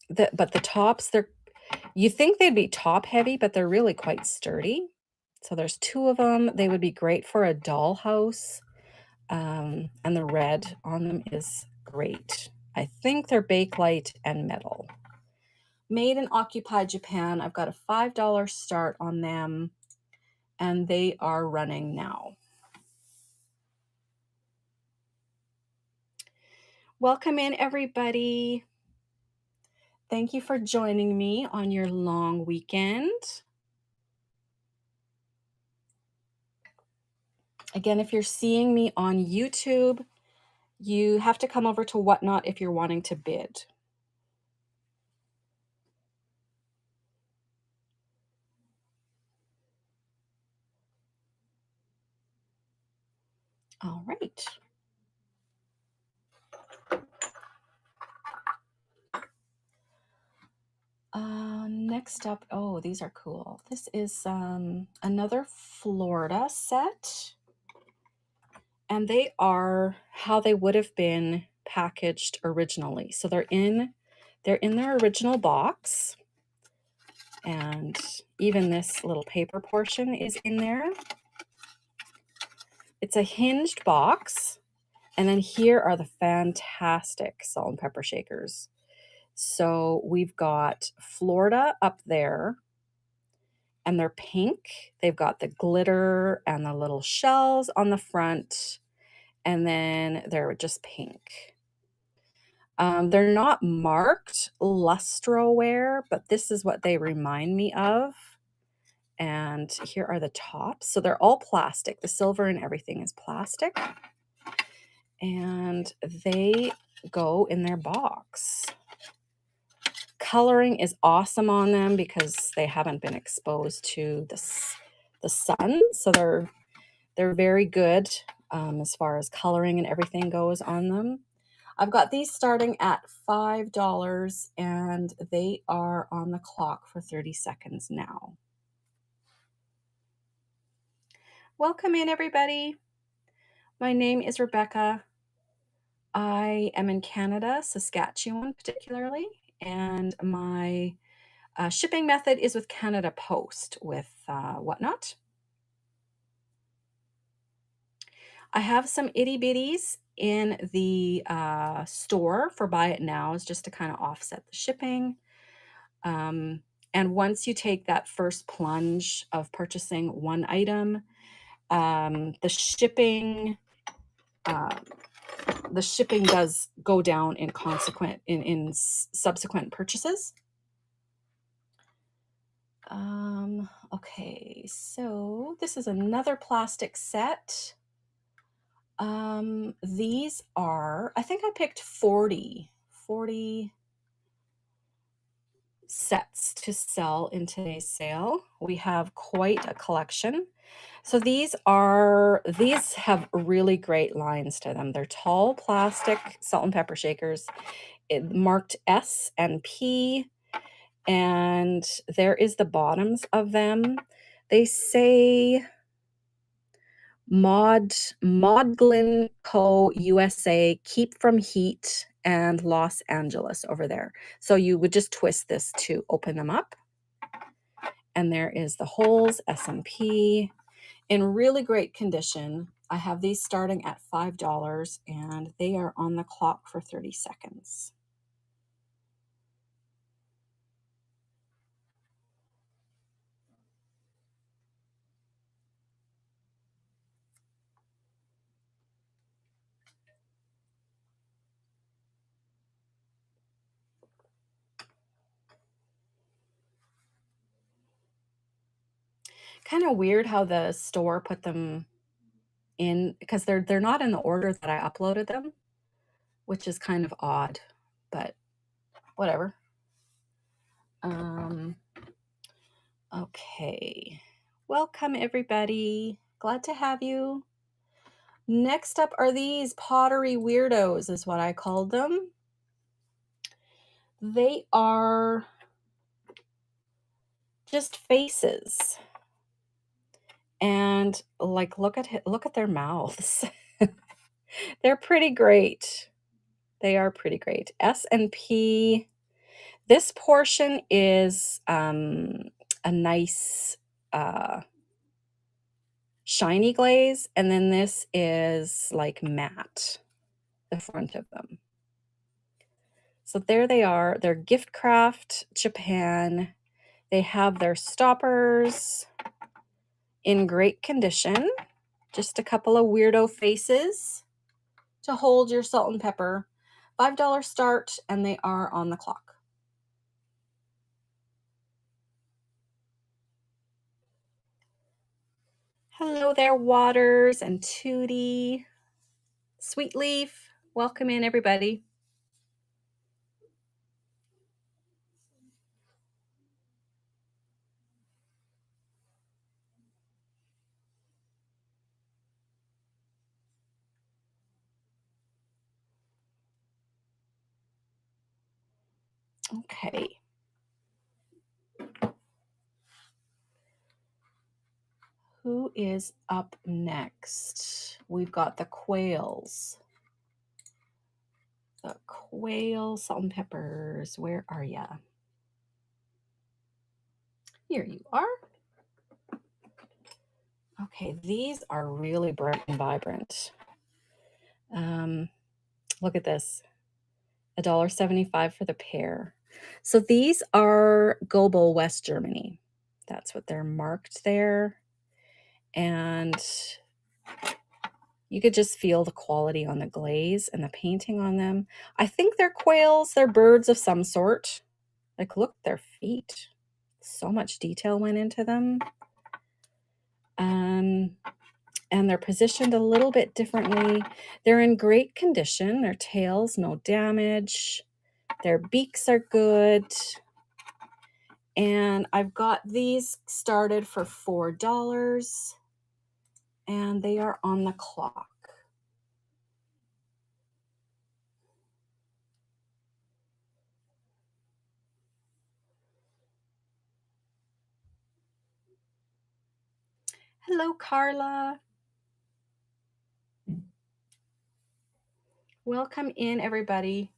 the tops, you think they'd be top heavy, but they're really quite sturdy. So there's two of them. They would be great for a dollhouse. And the red on them is great. I think they're Bakelite and metal. Made in occupied Japan. I've got a $5 start on them, and they are running now. Welcome in, everybody. Thank you for joining me on your long weekend. Again, if you're seeing me on YouTube, you have to come over to Whatnot if you're wanting to bid. All right. Next up, oh, these are cool. This is another Florida set. And they are how they would have been packaged originally. So they're in their original box. And even this little paper portion is in there. It's a hinged box. And then here are the fantastic salt and pepper shakers. So we've got Florida up there, and they're pink. They've got the glitter and the little shells on the front, and then they're just pink. They're not marked Lustroware, but this is what they remind me of. And here are the tops. So they're all plastic. The silver and everything is plastic. And they go in their box. Coloring is awesome on them because they haven't been exposed to the sun. So they're very good as far as coloring and everything goes on them. I've got these starting at $5, and they are on the clock for 30 seconds now. Welcome in, everybody. My name is Rebecca. I am in Canada, Saskatchewan particularly, and my shipping method is with Canada Post with Whatnot. I have some itty bitties in the store for Buy It Nows just to kind of offset the shipping. And once you take that first plunge of purchasing one item, the shipping does go down in subsequent purchases. Okay, so this is another plastic set. These are, I think I picked 40 sets to sell in today's sale. We have quite a collection. So these have really great lines to them. They're tall plastic salt and pepper shakers, marked S and P, and there is the bottoms of them. They say Maudlin Co. USA, keep from heat, and Los Angeles over there. So you would just twist this to open them up. And there is the holes, S&P, in really great condition. I have these starting at $5 and they are on the clock for 30 seconds. Kind of weird how the store put them in, because they're not in the order that I uploaded them, which is kind of odd, but whatever. Okay. Welcome, everybody. Glad to have you. Next up are these pottery weirdos, is what I called them. They are just faces. And like, look at their mouths. They're pretty great. They are pretty great. S&P. This portion is a nice shiny glaze, and then this is like matte, the front of them. So there they are. They're Giftcraft Japan. They have their stoppers in great condition. Just a couple of weirdo faces to hold your salt and pepper. $5 start, and they are on the clock. Hello there, Waters and Tootie. Sweet Leaf, welcome in, everybody. Okay. Who is up next? We've got the quails. The quail salt and peppers. Where are ya? Here you are. Okay, these are really bright and vibrant. Look at this. $1.75 for the pair. So these are Gobo, West Germany. That's what they're marked there. And you could just feel the quality on the glaze and the painting on them. I think they're quails. They're birds of some sort. Like, look at their feet. So much detail went into them. And they're positioned a little bit differently. They're in great condition. Their tails, no damage. Their beaks are good. And I've got these started for $4. And they are on the clock. Hello, Carla. Welcome in, everybody.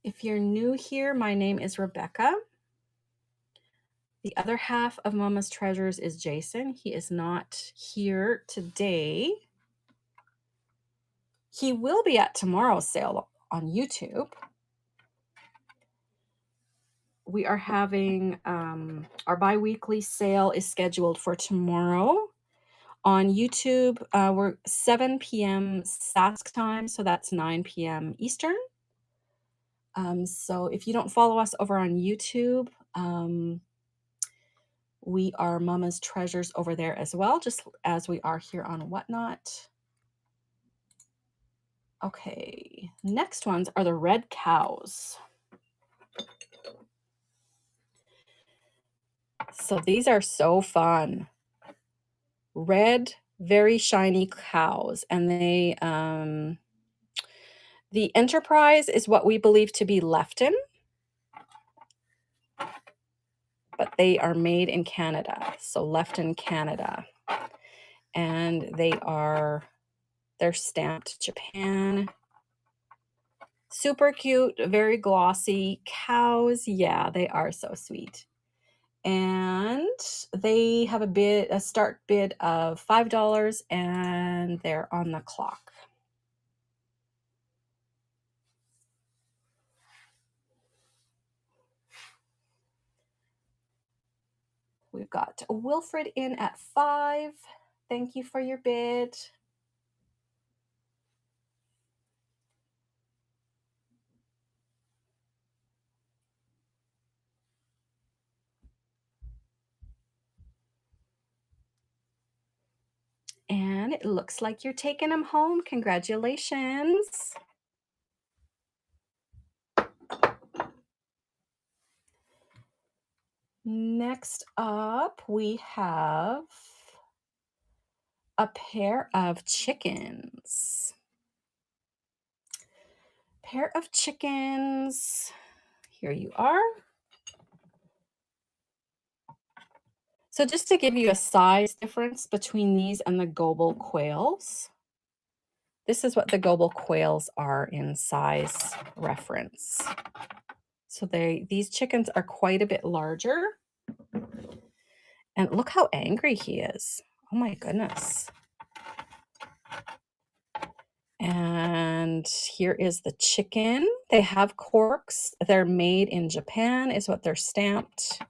If you're new here, my name is Rebecca. The other half of Mama's Treasures is Jason. He is not here today. He will be at tomorrow's sale on YouTube. We are having our bi-weekly sale is scheduled for tomorrow on YouTube. We're 7 p.m. Sask time, so that's 9 p.m. Eastern. So if you don't follow us over on YouTube, we are Mama's Treasures over there as well, just as we are here on Whatnot. Okay, next ones are the red cows. So these are so fun. Red, very shiny cows, and they the Enterprise is what we believe to be Lefton, but they are made in Canada, so Lefton Canada, and they're stamped Japan. Super cute, very glossy cows. Yeah, they are so sweet. And they have a start bid of $5, and they're on the clock. We've got Wilfred in at $5. Thank you for your bid. And it looks like you're taking them home. Congratulations. Next up, we have a pair of chickens. Pair of chickens. Here you are. So just to give you a size difference between these and the Goble quails, this is what the Goble quails are in size reference. So these chickens are quite a bit larger. And look how angry he is. Oh my goodness. And here is the chicken. They have corks. They're made in Japan is what they're stamped.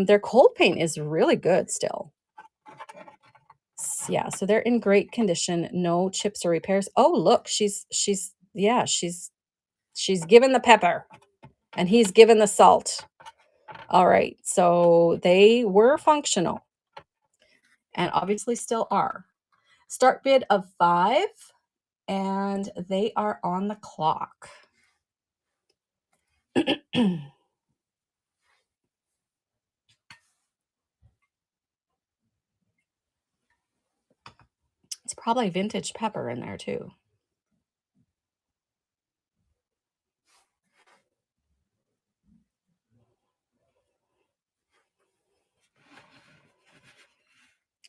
Their cold paint is really good still. Yeah, so they're in great condition. No chips or repairs. Oh, look, she's given the pepper and he's given the salt. All right, so they were functional and obviously still are. Start bid of $5, and they are on the clock. It's probably vintage pepper in there too.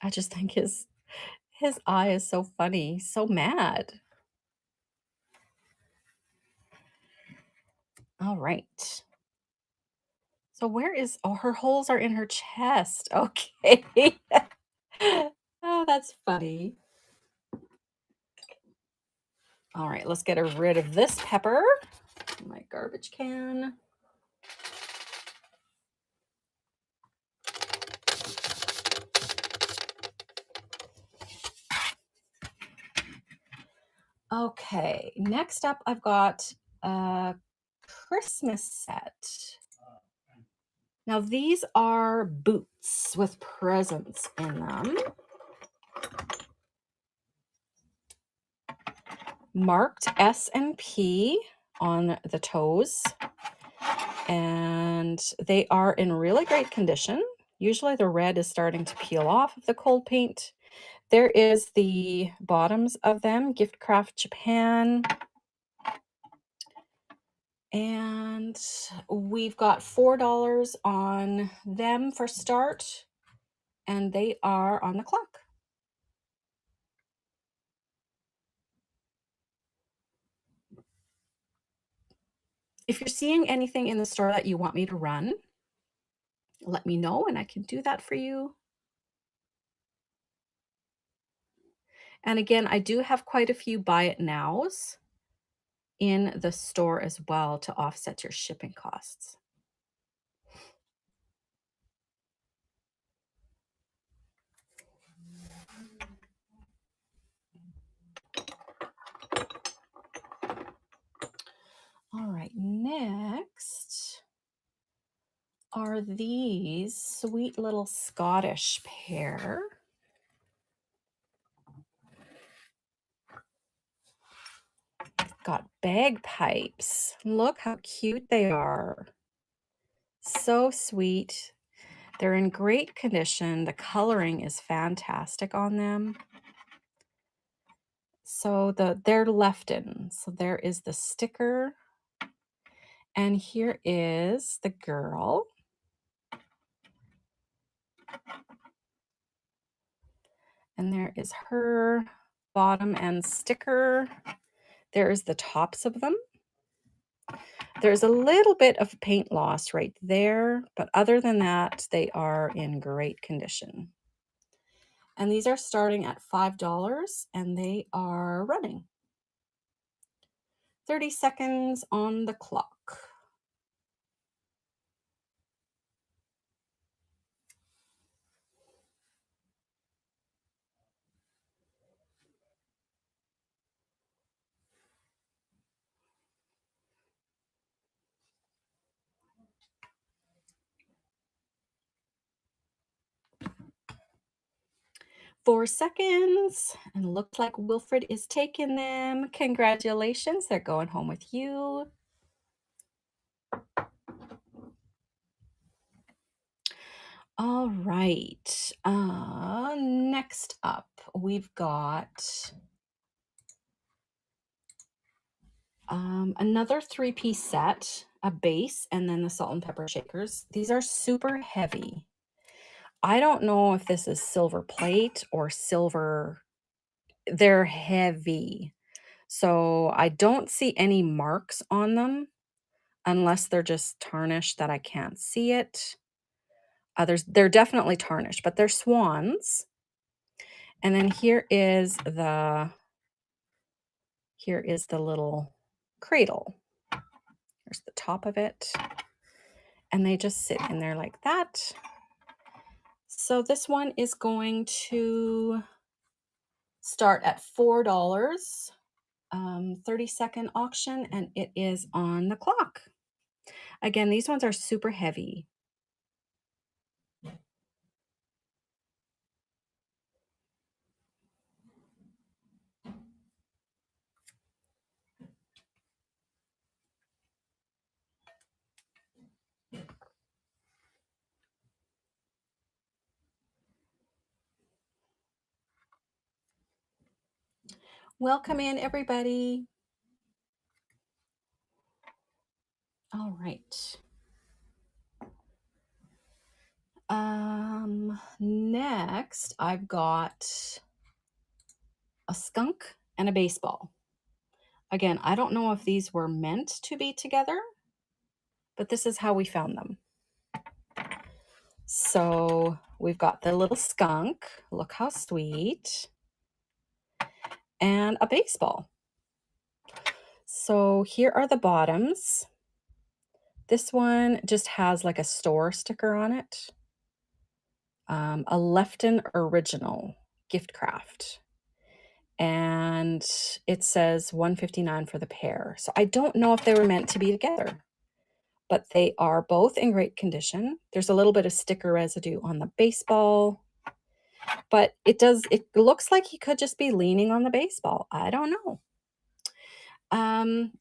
I just think his eye is so funny, so mad. All right. So where is, oh, her holes are in her chest. Okay. Oh, that's funny. All right, let's get rid of this pepper. My garbage can. Okay, next up I've got a Christmas set. Now these are boots with presents in them. Marked S and P on the toes. And they are in really great condition. Usually the red is starting to peel off of the cold paint. There is the bottoms of them, Gift Craft Japan. And we've got $4 on them for start, and they are on the clock. If you're seeing anything in the store that you want me to run, let me know and I can do that for you. And again, I do have quite a few buy it nows in the store as well to offset your shipping costs. All right, next are these sweet little Scottish pair. Got bagpipes. Look how cute they are. So sweet. They're in great condition. The coloring is fantastic on them. So they're Lefton. So there is the sticker. And here is the girl. And there is her bottom and sticker. There's the tops of them. There's a little bit of paint loss right there, but other than that, they are in great condition. And these are starting at $5 and they are running. 30 seconds on the clock. Four seconds, and looks like Wilfred is taking them. Congratulations, they're going home with you. All right, next up, we've got another three-piece set, a base, and then the salt and pepper shakers. These are super heavy. I don't know if this is silver plate or silver. They're heavy. So I don't see any marks on them unless they're just tarnished that I can't see it. They're definitely tarnished, but they're swans. And then here is the little cradle. There's the top of it. And they just sit in there like that. So this one is going to start at $4, 30-second auction, and it is on the clock. Again, these ones are super heavy. Welcome in, everybody. All right. Next, I've got a skunk and a baseball. Again, I don't know if these were meant to be together, but this is how we found them. So we've got the little skunk. Look how sweet. And a baseball. So here are the bottoms. This one just has like a store sticker on it. A Lefton Original gift craft. And it says $159 for the pair. So I don't know if they were meant to be together, but they are both in great condition. There's a little bit of sticker residue on the baseball, but it looks like he could just be leaning on the baseball. I don't know.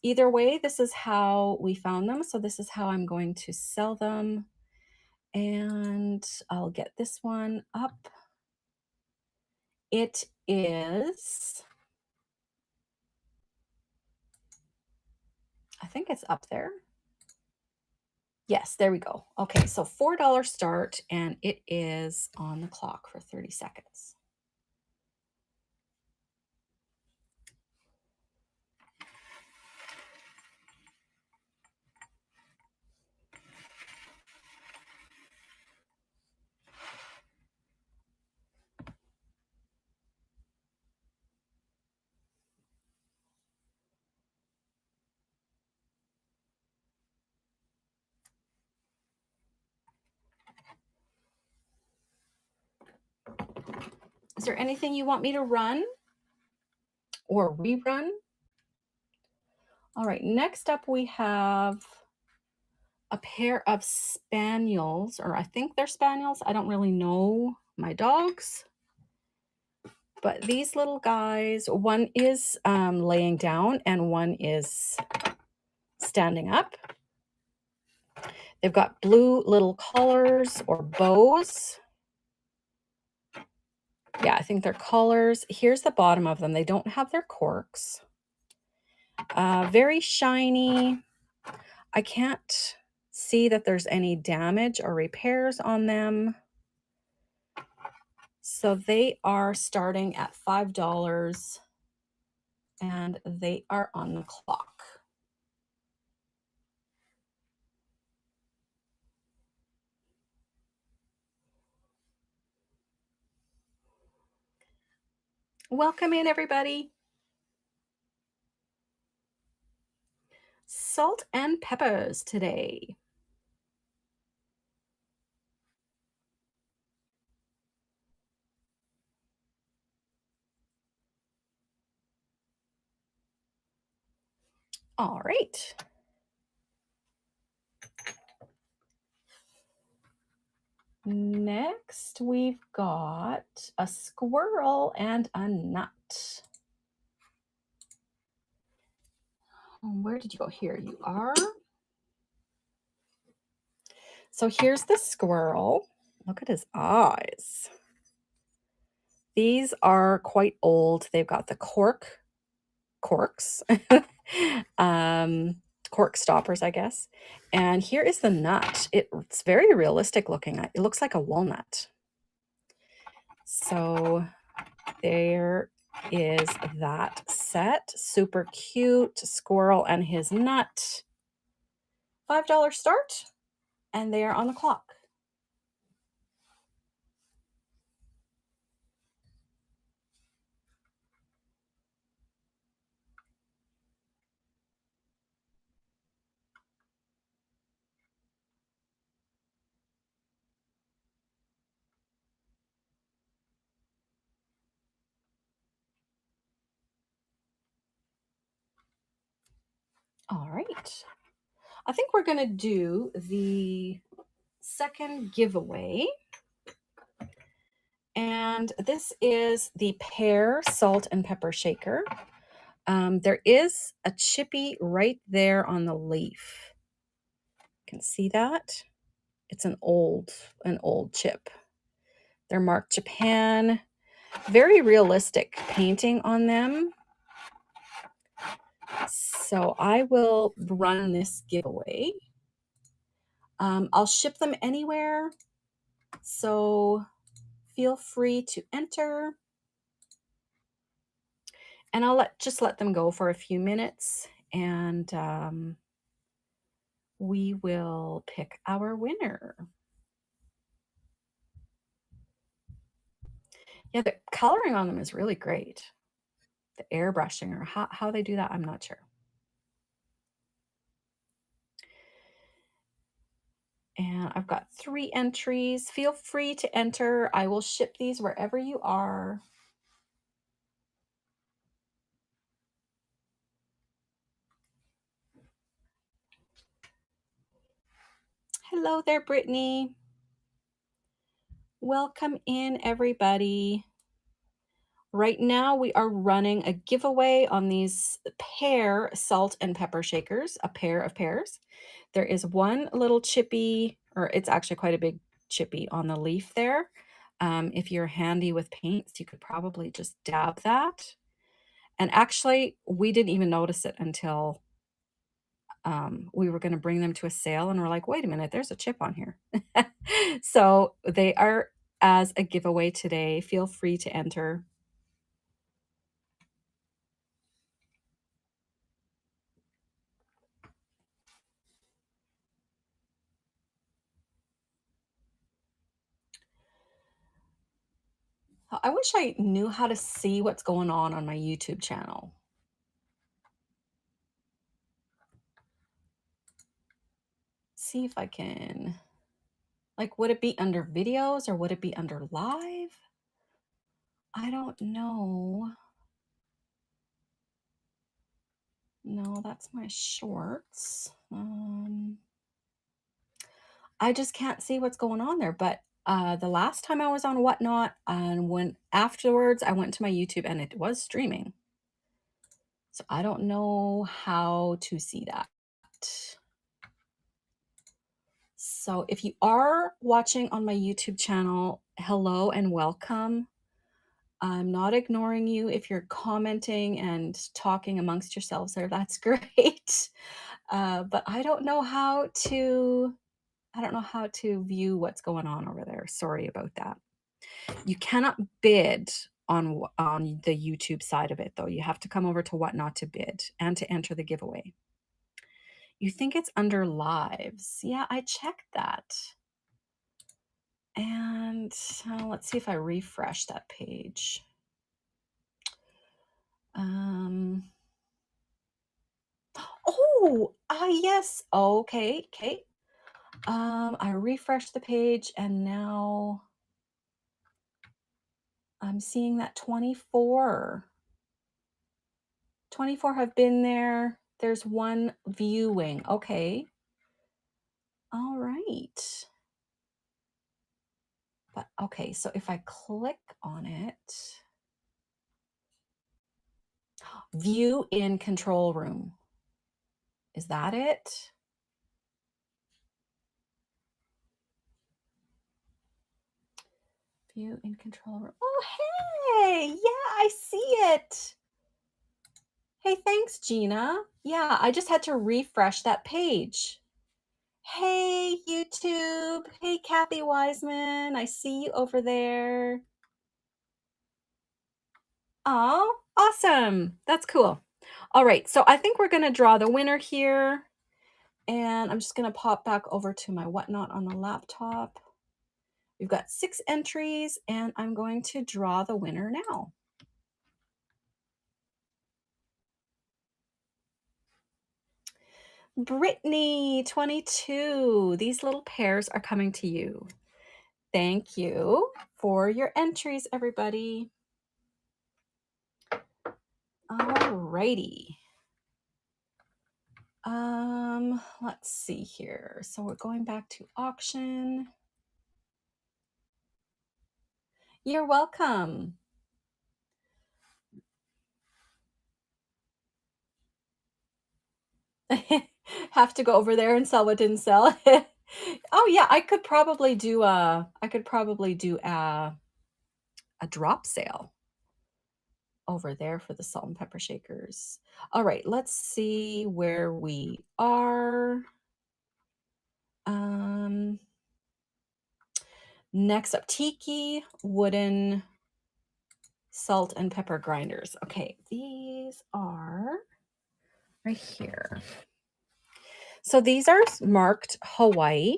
Either way, this is how we found them. So this is how I'm going to sell them. And I'll get this one up. It is, I think it's up there. Yes, there we go. Okay, so $4 start, and it is on the clock for 30 seconds. there anything you want me to run or rerun? All right, next up we have a pair of spaniels, or I think they're spaniels. I don't really know my dogs. But these little guys, one is laying down and one is standing up. They've got blue little collars or bows. Yeah, I think they're collars. Here's the bottom of them. They don't have their corks. Very shiny. I can't see that there's any damage or repairs on them. So they are starting at $5 and they are on the clock. Welcome in, everybody. Salt and peppers today. All right. Next, we've got a squirrel and a nut. Where did you go? Here you are. So here's the squirrel. Look at his eyes. These are quite old. They've got the corks, cork stoppers, I guess. And here is the nut. It's very realistic looking. It looks like a walnut. So there is that set. Super cute squirrel and his nut. $5 start, and they are on the clock. All right. I think we're going to do the second giveaway. And this is the pear salt and pepper shaker. There is a chippy right there on the leaf. You can see that. It's an old chip. They're marked Japan. Very realistic painting on them. So I will run this giveaway. I'll ship them anywhere. So feel free to enter. And I'll just let them go for a few minutes, and we will pick our winner. Yeah, the coloring on them is really great. The airbrushing, or how they do that, I'm not sure. And I've got 3 entries. Feel free to enter. I will ship these wherever you are. Hello there, Brittany. Welcome in, everybody. Right now, we are running a giveaway on these pear salt and pepper shakers, a pair of pears. There is one little chippy, or it's actually quite a big chippy on the leaf there. If you're handy with paints, you could probably just dab that. And actually, we didn't even notice it until we were going to bring them to a sale, and we're like, wait a minute, there's a chip on here. So they are as a giveaway today. Feel free to enter. I wish I knew how to see what's going on my YouTube channel. See if I can, like, would it be under videos or would it be under live? I don't know. No, that's my shorts. I just can't see what's going on there. But the last time I was on Whatnot and when afterwards I went to my YouTube and it was streaming. So I don't know how to see that. So if you are watching on my YouTube channel, hello and welcome. I'm not ignoring you. If you're commenting and talking amongst yourselves there, that's great. But I don't know how to view what's going on over there. Sorry about that. You cannot bid on the YouTube side of it though. You have to come over to Whatnot to bid and to enter the giveaway. You think it's under lives. Yeah, I checked that. And let's see if I refresh that page. Oh, yes. Okay. I refreshed the page and now I'm seeing that 24 have been there. There's one viewing. Okay. All right. But okay, so if I click on it, view in control room. Is that it? View in control room. Oh, hey. Yeah, I see it. Hey, thanks, Gina. Yeah, I just had to refresh that page. Hey, YouTube. Hey, Kathy Wiseman. I see you over there. Oh, awesome. That's cool. All right, so I think we're going to draw the winner here. And I'm just going to pop back over to my Whatnot on the laptop. We've got 6 entries, and I'm going to draw the winner now. Brittany, 22. These little pairs are coming to you. Thank you for your entries, everybody. All righty. Let's see here. So we're going back to auction. You're welcome. Have to go over there and sell what didn't sell. Oh yeah, I could probably do a drop sale over there for the salt and pepper shakers. All right, let's see where we are. Next up, tiki wooden salt and pepper grinders. Okay, these are right here. So these are marked Hawaii.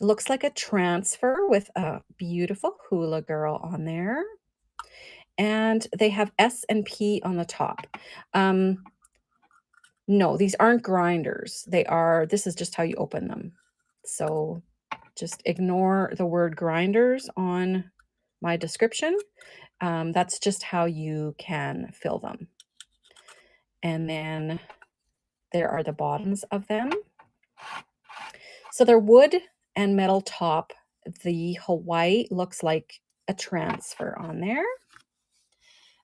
Looks like a transfer with a beautiful hula girl on there. And they have S and P on the top. No, these aren't grinders. This is just how you open them. So just ignore the word grinders on my description. That's just how you can fill them. And then there are the bottoms of them. So they're wood and metal top. The Hawaii looks like a transfer on there.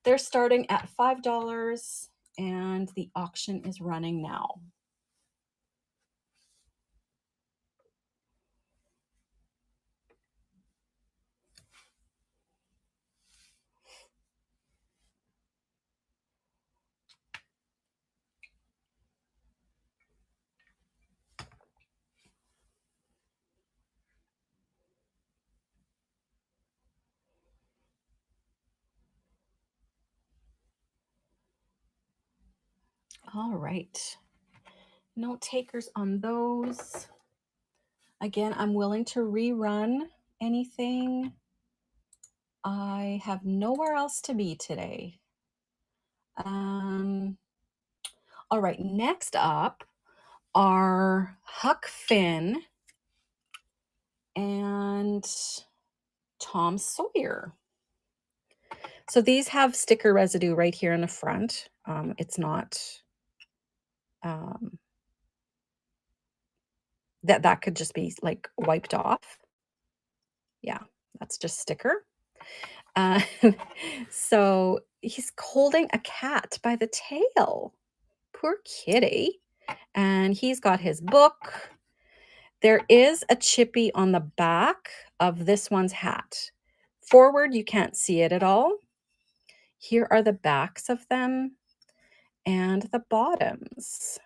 They're starting at $5 and the auction is running now. All right. No takers on those. Again, I'm willing to rerun anything. I have nowhere else to be today. All right, next up are Huck Finn and Tom Sawyer. So these have sticker residue right here in the front. It's not um, that could just be like wiped off. Yeah, that's just sticker. Uh, so he's holding a cat by the tail. Poor kitty. And he's got his book. There is a chippy on the back of this one's hat. Forward, you can't see it at all. Here are the backs of them and the bottoms.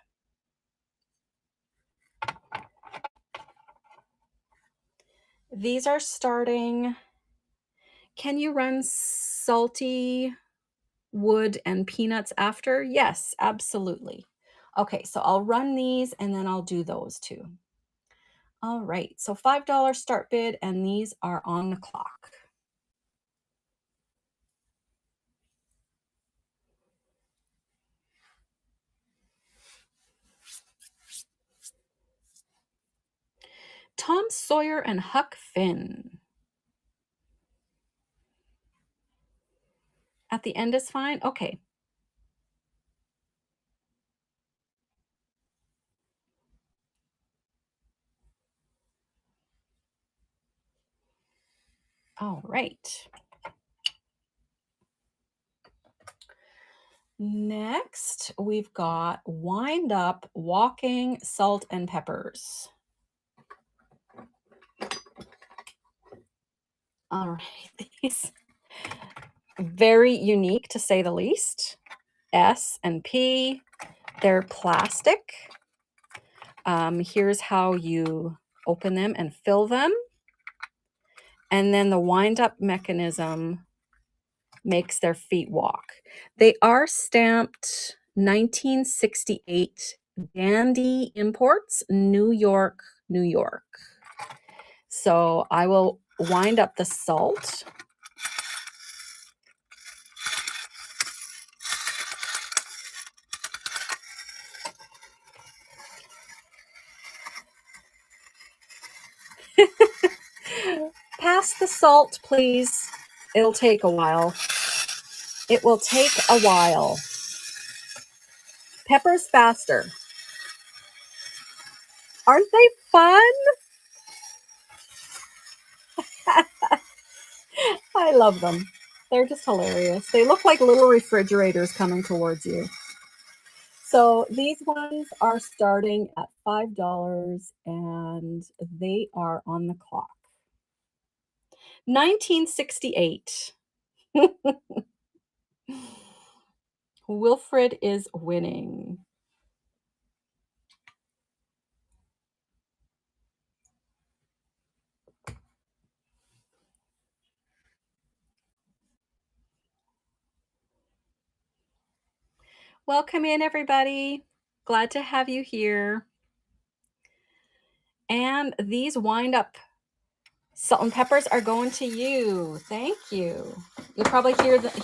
These are starting. Can you run salty wood and peanuts after? Yes, absolutely. Okay, so I'll run these and then I'll do those too. All right, so $5 start bid, and these are on the clock. Tom Sawyer and Huck Finn. At the end is fine? Okay. All right. Next, we've got Wind Up Walking Salt and Peppers. All right, these very unique to say the least. S and P, they're plastic. Here's how you open them and fill them. And then the wind up mechanism makes their feet walk. They are stamped 1968 Dandy Imports, New York, New York. So I will wind up the salt. Pass the salt, please. It'll take a while. It will take a while. Peppers faster. Aren't they fun? I love them. They're just hilarious. They look like little refrigerators coming towards you. So these ones are starting at $5 and they are on the clock. 1968. Wilfred is winning. Welcome in, everybody. Glad to have you here. And these wind up salt and peppers are going to you. Thank you. You'll probably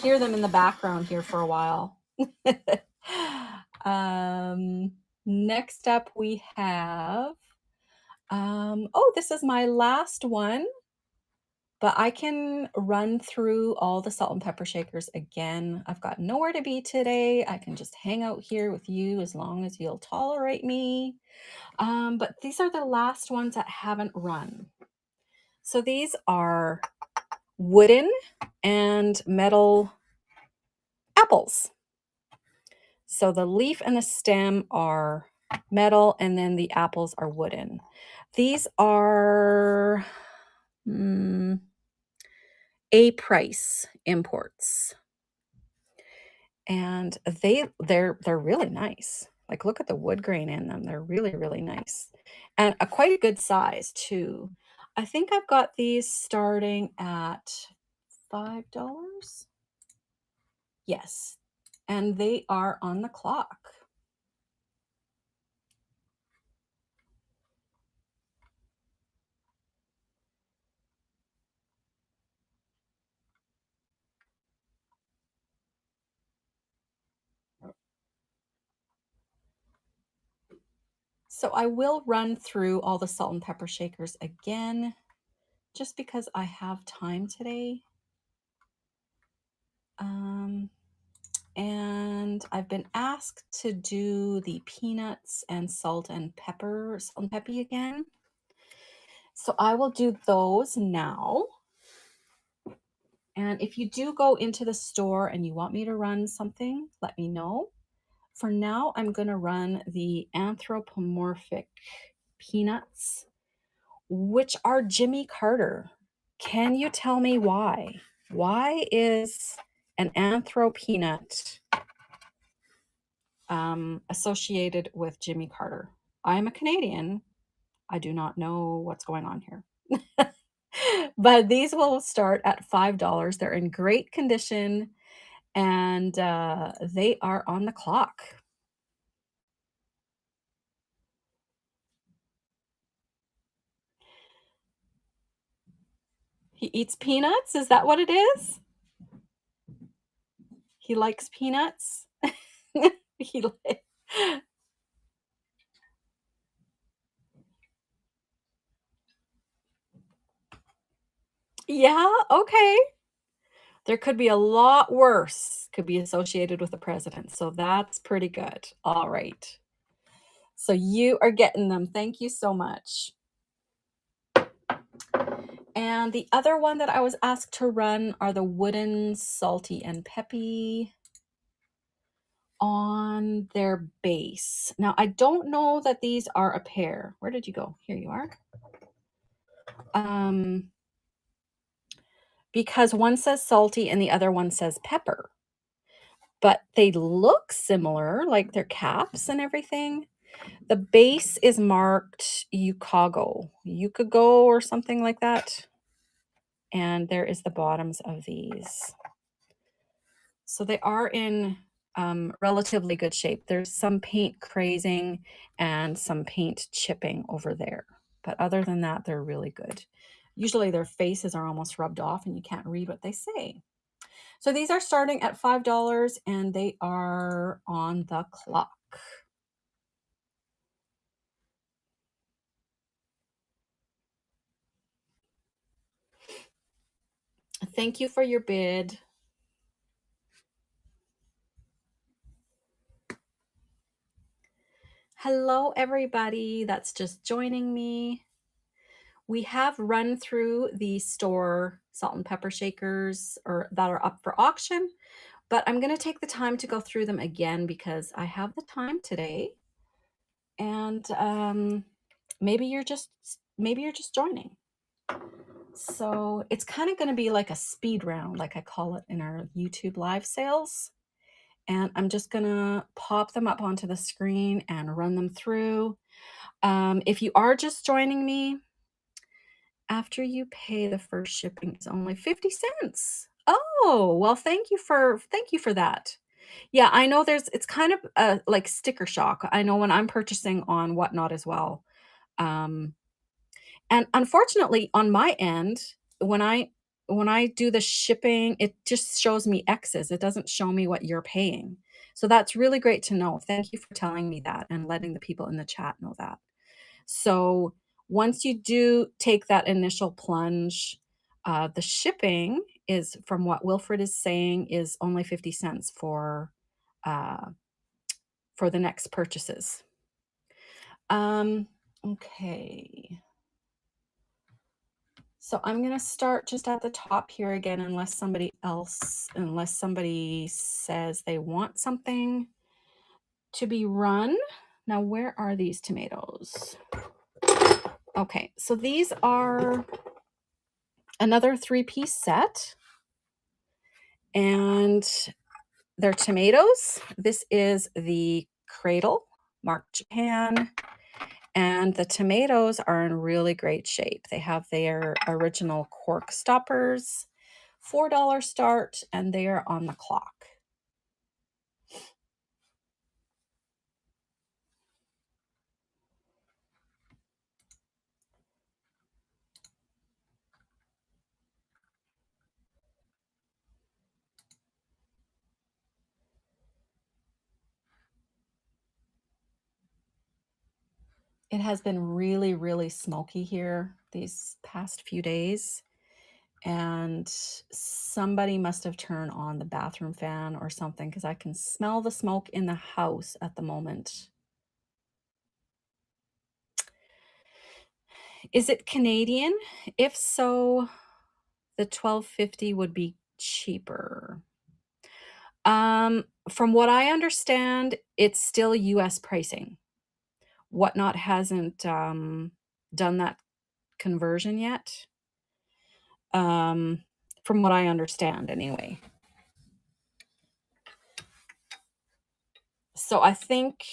hear them in the background here for a while. Next up we have, oh, this is my last one, but I can run through all the salt and pepper shakers again. I've got nowhere to be today. I can just hang out here with you as long as you'll tolerate me. But these are the last ones that haven't run. So these are wooden and metal apples. So the leaf and the stem are metal, and then the apples are wooden. These are A Price imports, and they're really nice. Like, look at the wood grain in them. They're really nice, and a quite a good size too. I think I've got these starting at $5. Yes, and they are on the clock. So I will run through all the salt and pepper shakers again, just because I have time today. And I've been asked to do the peanuts and salt and peppy again. So I will do those now. And if you do go into the store and you want me to run something, let me know. For now, I'm going to run the anthropomorphic peanuts, which are Jimmy Carter. Can you tell me why? Why is an anthro peanut associated with Jimmy Carter? I'm a Canadian. I do not know what's going on here. But these will start at $5. They're in great condition and they are on the clock. He eats peanuts? Is that what it is? He likes peanuts? He li Yeah, okay. There could be a lot worse could be associated with the president, so that's pretty good. All right. So you are getting them. Thank you so much. And the other one that I was asked to run are the wooden salty and peppy on their base. Now, I don't know that these are a pair. Where did you go? Here you are. Because one says salty and the other one says pepper. But they look similar, like their caps and everything. The base is marked Yukago or something like that. And there is the bottoms of these. So they are in relatively good shape. There's some paint crazing and some paint chipping over there. But other than that, they're really good. Usually their faces are almost rubbed off and you can't read what they say. So these are starting at $5 and they are on the clock. Thank you for your bid. Hello, everybody that's just joining me. We have run through the store salt and pepper shakers that are up for auction, but I'm going to take the time to go through them again because I have the time today. And maybe you're just joining. So it's kind of going to be like a speed round, like I call it in our YouTube live sales. And I'm just going to pop them up onto the screen and run them through. If you are just joining me, after you pay the first shipping, it's only 50 cents. Oh, well, thank you for that. Yeah, I know it's kind of like sticker shock. I know when I'm purchasing on Whatnot as well. Um, and unfortunately, on my end, when I do the shipping, it just shows me X's. It doesn't show me what you're paying. So that's really great to know. Thank you for telling me that and letting the people in the chat know that. So once you do take that initial plunge, the shipping is, from what Wilfred is saying, is only 50 cents for the next purchases. Okay. So I'm going to start just at the top here again, unless somebody says they want something to be run. Now, where are these tomatoes? Okay, so these are another 3-piece set. And they're tomatoes. This is the Cradle, marked Japan. And the tomatoes are in really great shape. They have their original cork stoppers, $4 start, and they are on the clock. It has been really, really smoky here these past few days. and somebody must have turned on the bathroom fan or something because I can smell the smoke in the house at the moment. Is it Canadian? If so, the 12.50 would be cheaper. From what I understand, it's still US pricing. Whatnot hasn't done that conversion yet. From what I understand anyway. So I think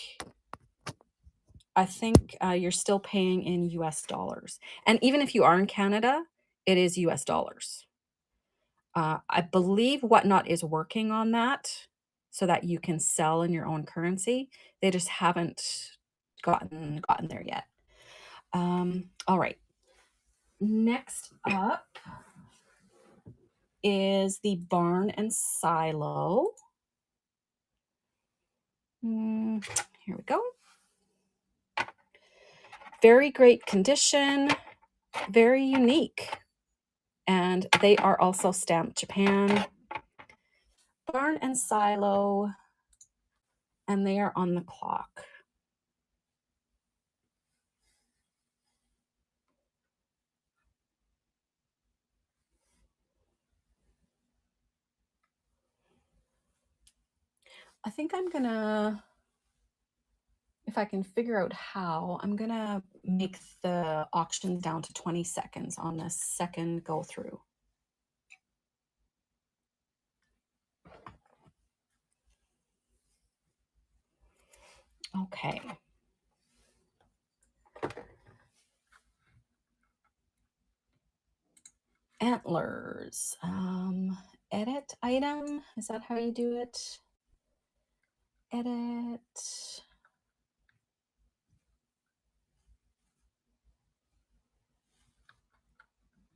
you're still paying in US dollars. And even if you are in Canada, it is US dollars. I believe Whatnot is working on that so that you can sell in your own currency. They just haven't gotten there yet. All right. Next up is the Barn and Silo. Here we go. Very great condition, very unique. And they are also stamped Japan. Barn and Silo, and they are on the clock. I think I'm gonna, if I can figure out how, I'm gonna make the auction down to 20 seconds on the second go through. Okay. Antlers. Edit item. Is that how you do it? Edit.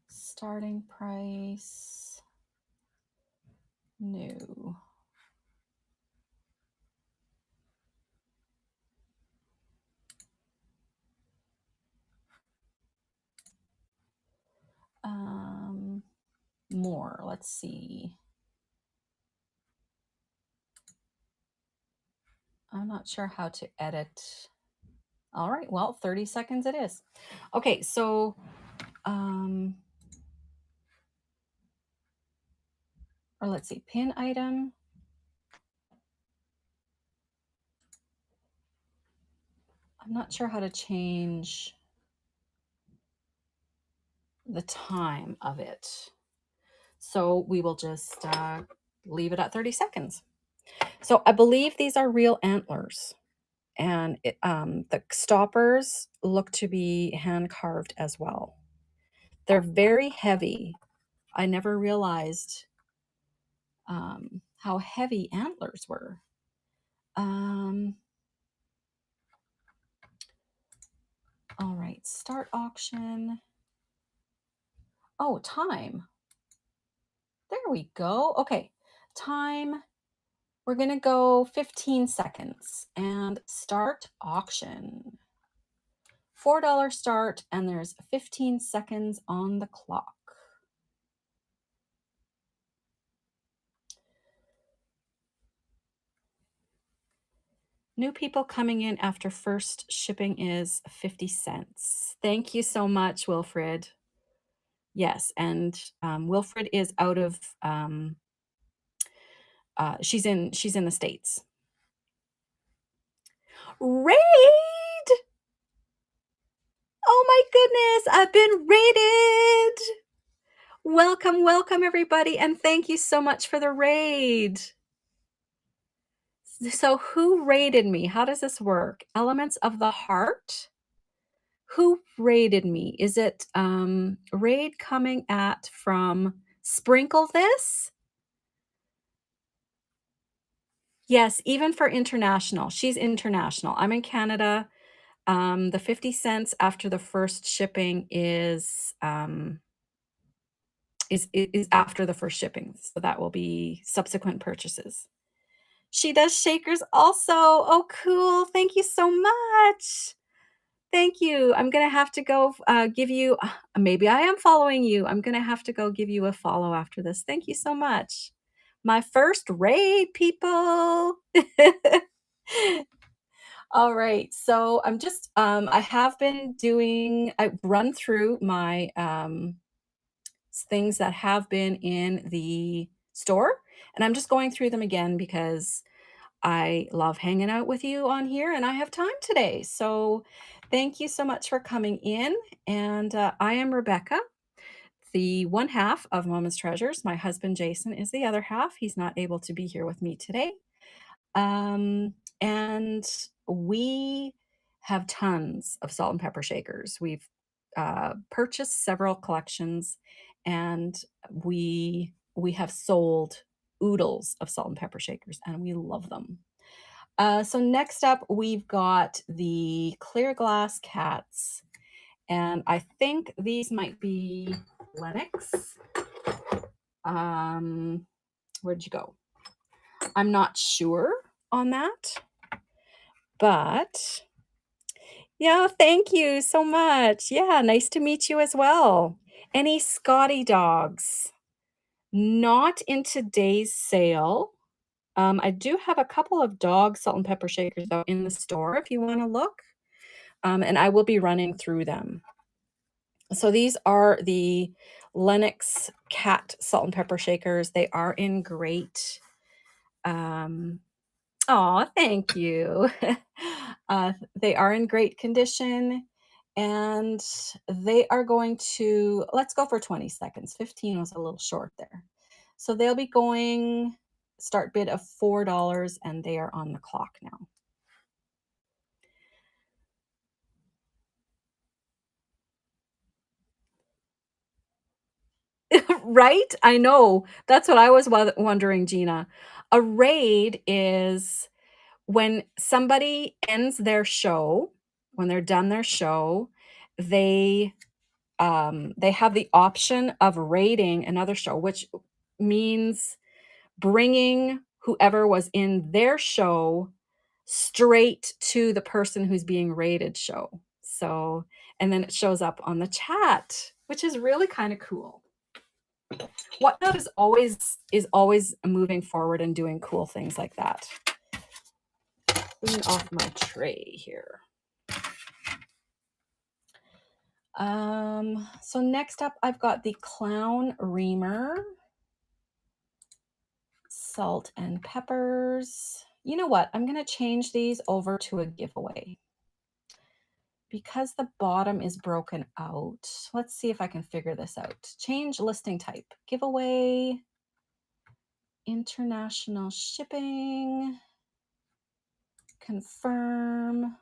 Starting price. New. More. Let's see. I'm not sure how to edit. All right, well, 30 seconds it is. Okay, so or let's see, pin item. I'm not sure how to change the time of it. So we will just leave it at 30 seconds. So I believe these are real antlers. And the stoppers look to be hand carved as well. They're very heavy. I never realized how heavy antlers were. All right, start auction. Oh, time. There we go. Okay, time. We're going to go 15 seconds and start auction. $4 start, and there's 15 seconds on the clock. New people coming in after first shipping is 50 cents. Thank you so much, Wilfred. Yes, and Wilfred is out of she's in the States. Raid! Oh my goodness, I've been raided. Welcome, welcome everybody, and thank you so much for the raid. So who raided me? How does this work? Elements of the Heart? Who raided me? Is it raid coming at from Sprinkle This? Yes, even for international. She's international. I'm in Canada. The 50 cents after the first shipping is after the first shipping. So that will be subsequent purchases. She does shakers also. Oh, cool. Thank you so much. Thank you. I'm gonna have to go give you, maybe I am following you. I'm gonna have to go give you a follow after this. Thank you so much. My first raid, people. All right. So I'm just, I have been doing, I run through my things that have been in the store, and I'm just going through them again because I love hanging out with you on here and I have time today. So thank you so much for coming in. And I am Rebecca, the one half of Mama's Treasures. My husband Jason is the other half. He's not able to be here with me today. And we have tons of salt and pepper shakers. We've purchased several collections, and we have sold oodles of salt and pepper shakers, and we love them. So next up, we've got the clear glass cats, and I think these might be Lennox. Where'd you go? I'm not sure on that, but yeah, thank you so much. Yeah, nice to meet you as well. Any Scotty dogs? Not in today's sale. I do have a couple of dog salt and pepper shakers though in the store if you want to look. And I will be running through them. So these are the Lennox cat salt and pepper shakers. They are in great oh, thank you. They are in great condition, and they are going to, let's go for 20 seconds. 15 was a little short there. So they'll be going start bid of $4, and they are on the clock now. Right? I know. That's what I was wondering, Gina. A raid is when somebody ends their show, when they're done their show, they they have the option of rating another show, which means bringing whoever was in their show straight to the person who's being rated show. So, and then it shows up on the chat, which is really kind of cool. Whatnot is always moving forward and doing cool things like that. Clean off my tray here. So next up, I've got the Clown Reamer salt and peppers. You know what? I'm going to change these over to a giveaway because the bottom is broken out. Let's see if I can figure this out. Change listing type, giveaway, international shipping, confirm.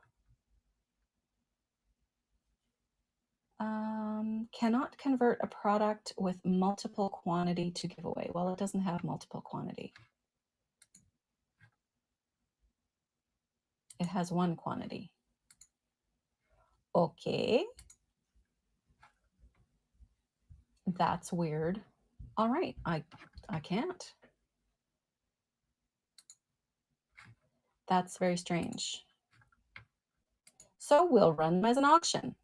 Cannot convert a product with multiple quantity to giveaway. Well, it doesn't have multiple quantity. It has one quantity. Okay. That's weird. All right, I can't. That's very strange. So we'll run them as an auction.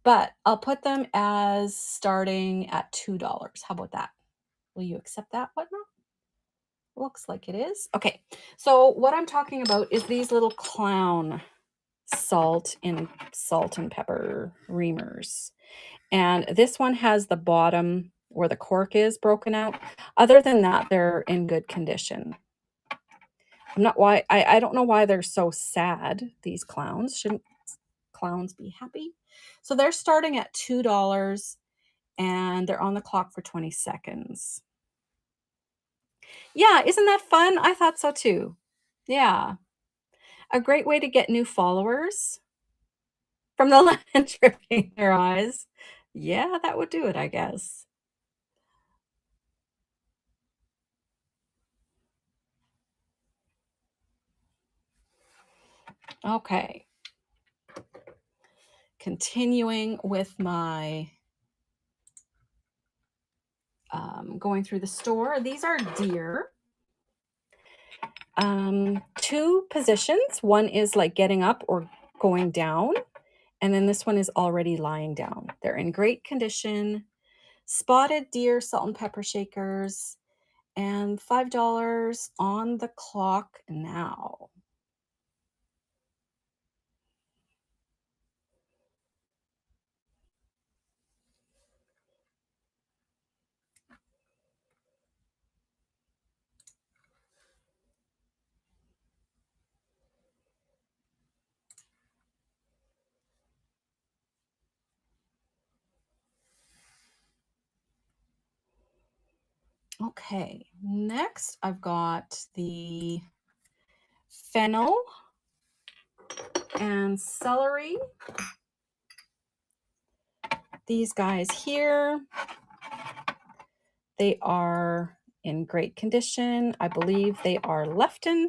But I'll put them as starting at $2. How about that? Will you accept that, Whatnot? Looks like it is. Okay, so what I'm talking about is these little clown salt and pepper reamers. And this one has the bottom where the cork is broken out. Other than that, they're in good condition. I don't know why they're so sad, these clowns. Shouldn't clowns be happy? So they're starting at $2 and they're on the clock for 20 seconds. Yeah, isn't that fun? I thought so too. Yeah. A great way to get new followers from the lemon dripping their eyes. Yeah, that would do it, I guess. Okay. Continuing with my going through the store. These are deer. Two positions. One is like getting up or going down, And then this one is already lying down. They're in great condition. Spotted deer salt and pepper shakers, and $5 on the clock now. Okay, next I've got the fennel and celery. These guys here, they are in great condition. I believe they are lectin.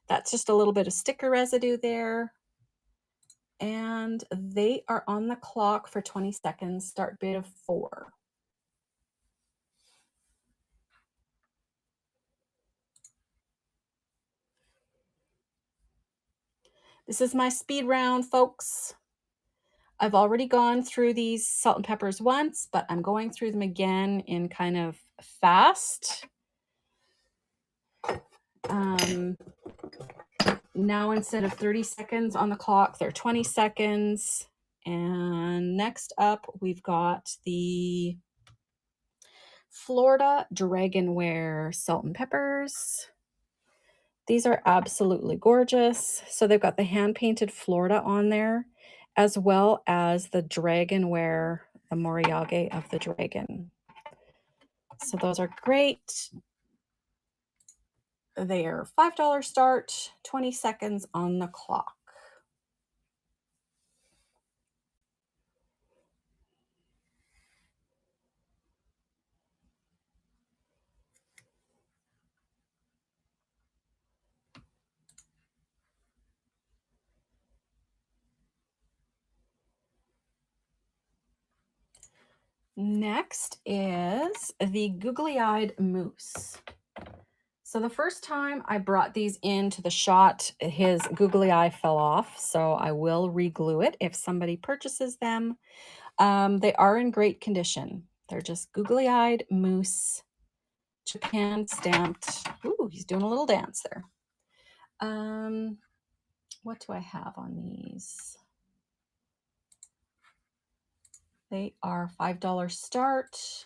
That's just a little bit of sticker residue there. And they are on the clock for 20 seconds, start bid of 4. This is my speed round, folks. I've already gone through these salt and peppers once, but I'm going through them again in kind of fast. Now instead of 30 seconds on the clock, they're 20 seconds. And next up, we've got the Florida Dragonware salt and peppers. These are absolutely gorgeous. So they've got the hand-painted Florida on there, as well as the Dragonware, the Moriage of the dragon. So those are great. They are $5 start, 20 seconds on the clock. Next is the googly-eyed moose. So the first time I brought these into the shot, his googly eye fell off, so I will re-glue it if somebody purchases them. They are in great condition. They're just googly-eyed moose, Japan stamped. Ooh, he's doing a little dance there. What do I have on these? They are $5 start,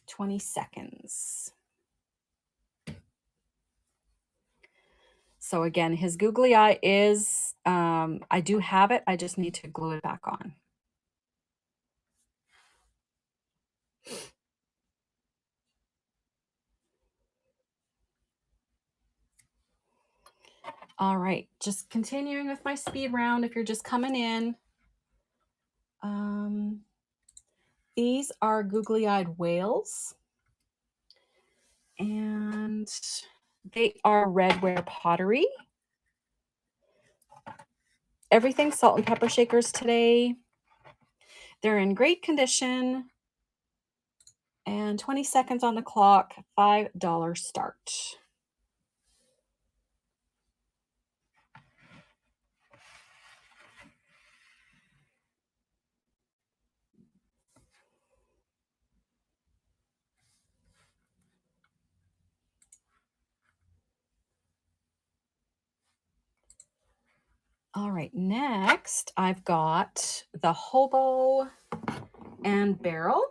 20 seconds. So again, his googly eye is, I do have it. I just need to glue it back on. All right, just continuing with my speed round. If you're just coming in, these are googly-eyed whales, and they are redware pottery. Everything salt and pepper shakers today. They're in great condition, and 20 seconds on the clock, $5 start. All right, next I've got the hobo and barrel.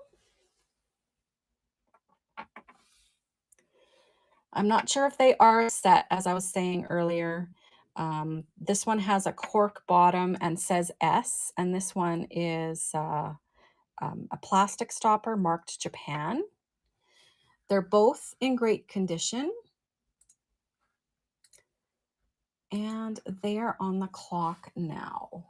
I'm not sure if they are set, as I was saying earlier. This one has a cork bottom and says S, and this one is a plastic stopper marked Japan. They're both in great condition, and they are on the clock now.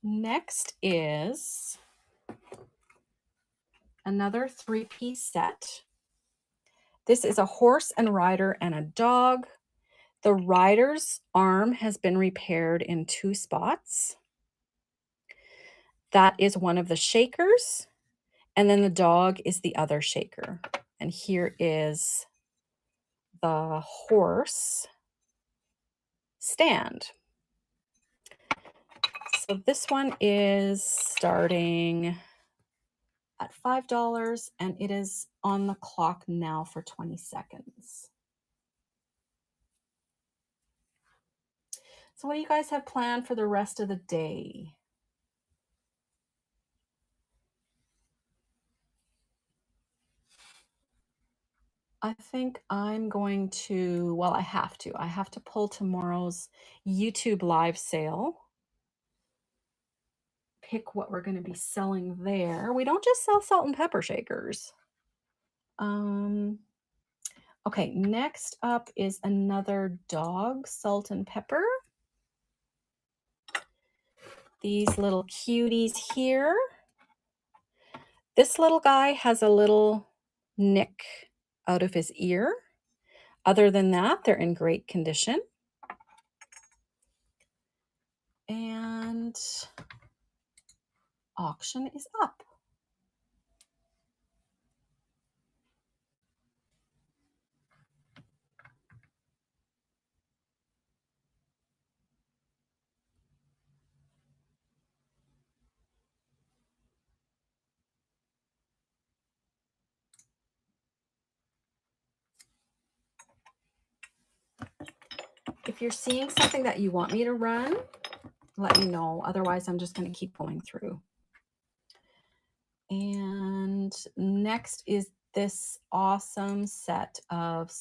Next is another 3-piece set. This is a horse and rider and a dog. The rider's arm has been repaired in 2 spots. That is one of the shakers, and then the dog is the other shaker. And here is the horse stand. So this one is starting at $5, and it is on the clock now for 20 seconds. So what do you guys have planned for the rest of the day? I think I'm going to, well, I have to. I have to pull tomorrow's YouTube live sale. Pick what we're going to be selling there. We don't just sell salt and pepper shakers. Okay, next up is another dog salt and pepper. These little cuties here. This little guy has a little nick out of his ear. Other than that, they're in great condition. And auction is up. If you're seeing something that you want me to run, let me know. Otherwise, I'm just going to keep going through. And next is this awesome set of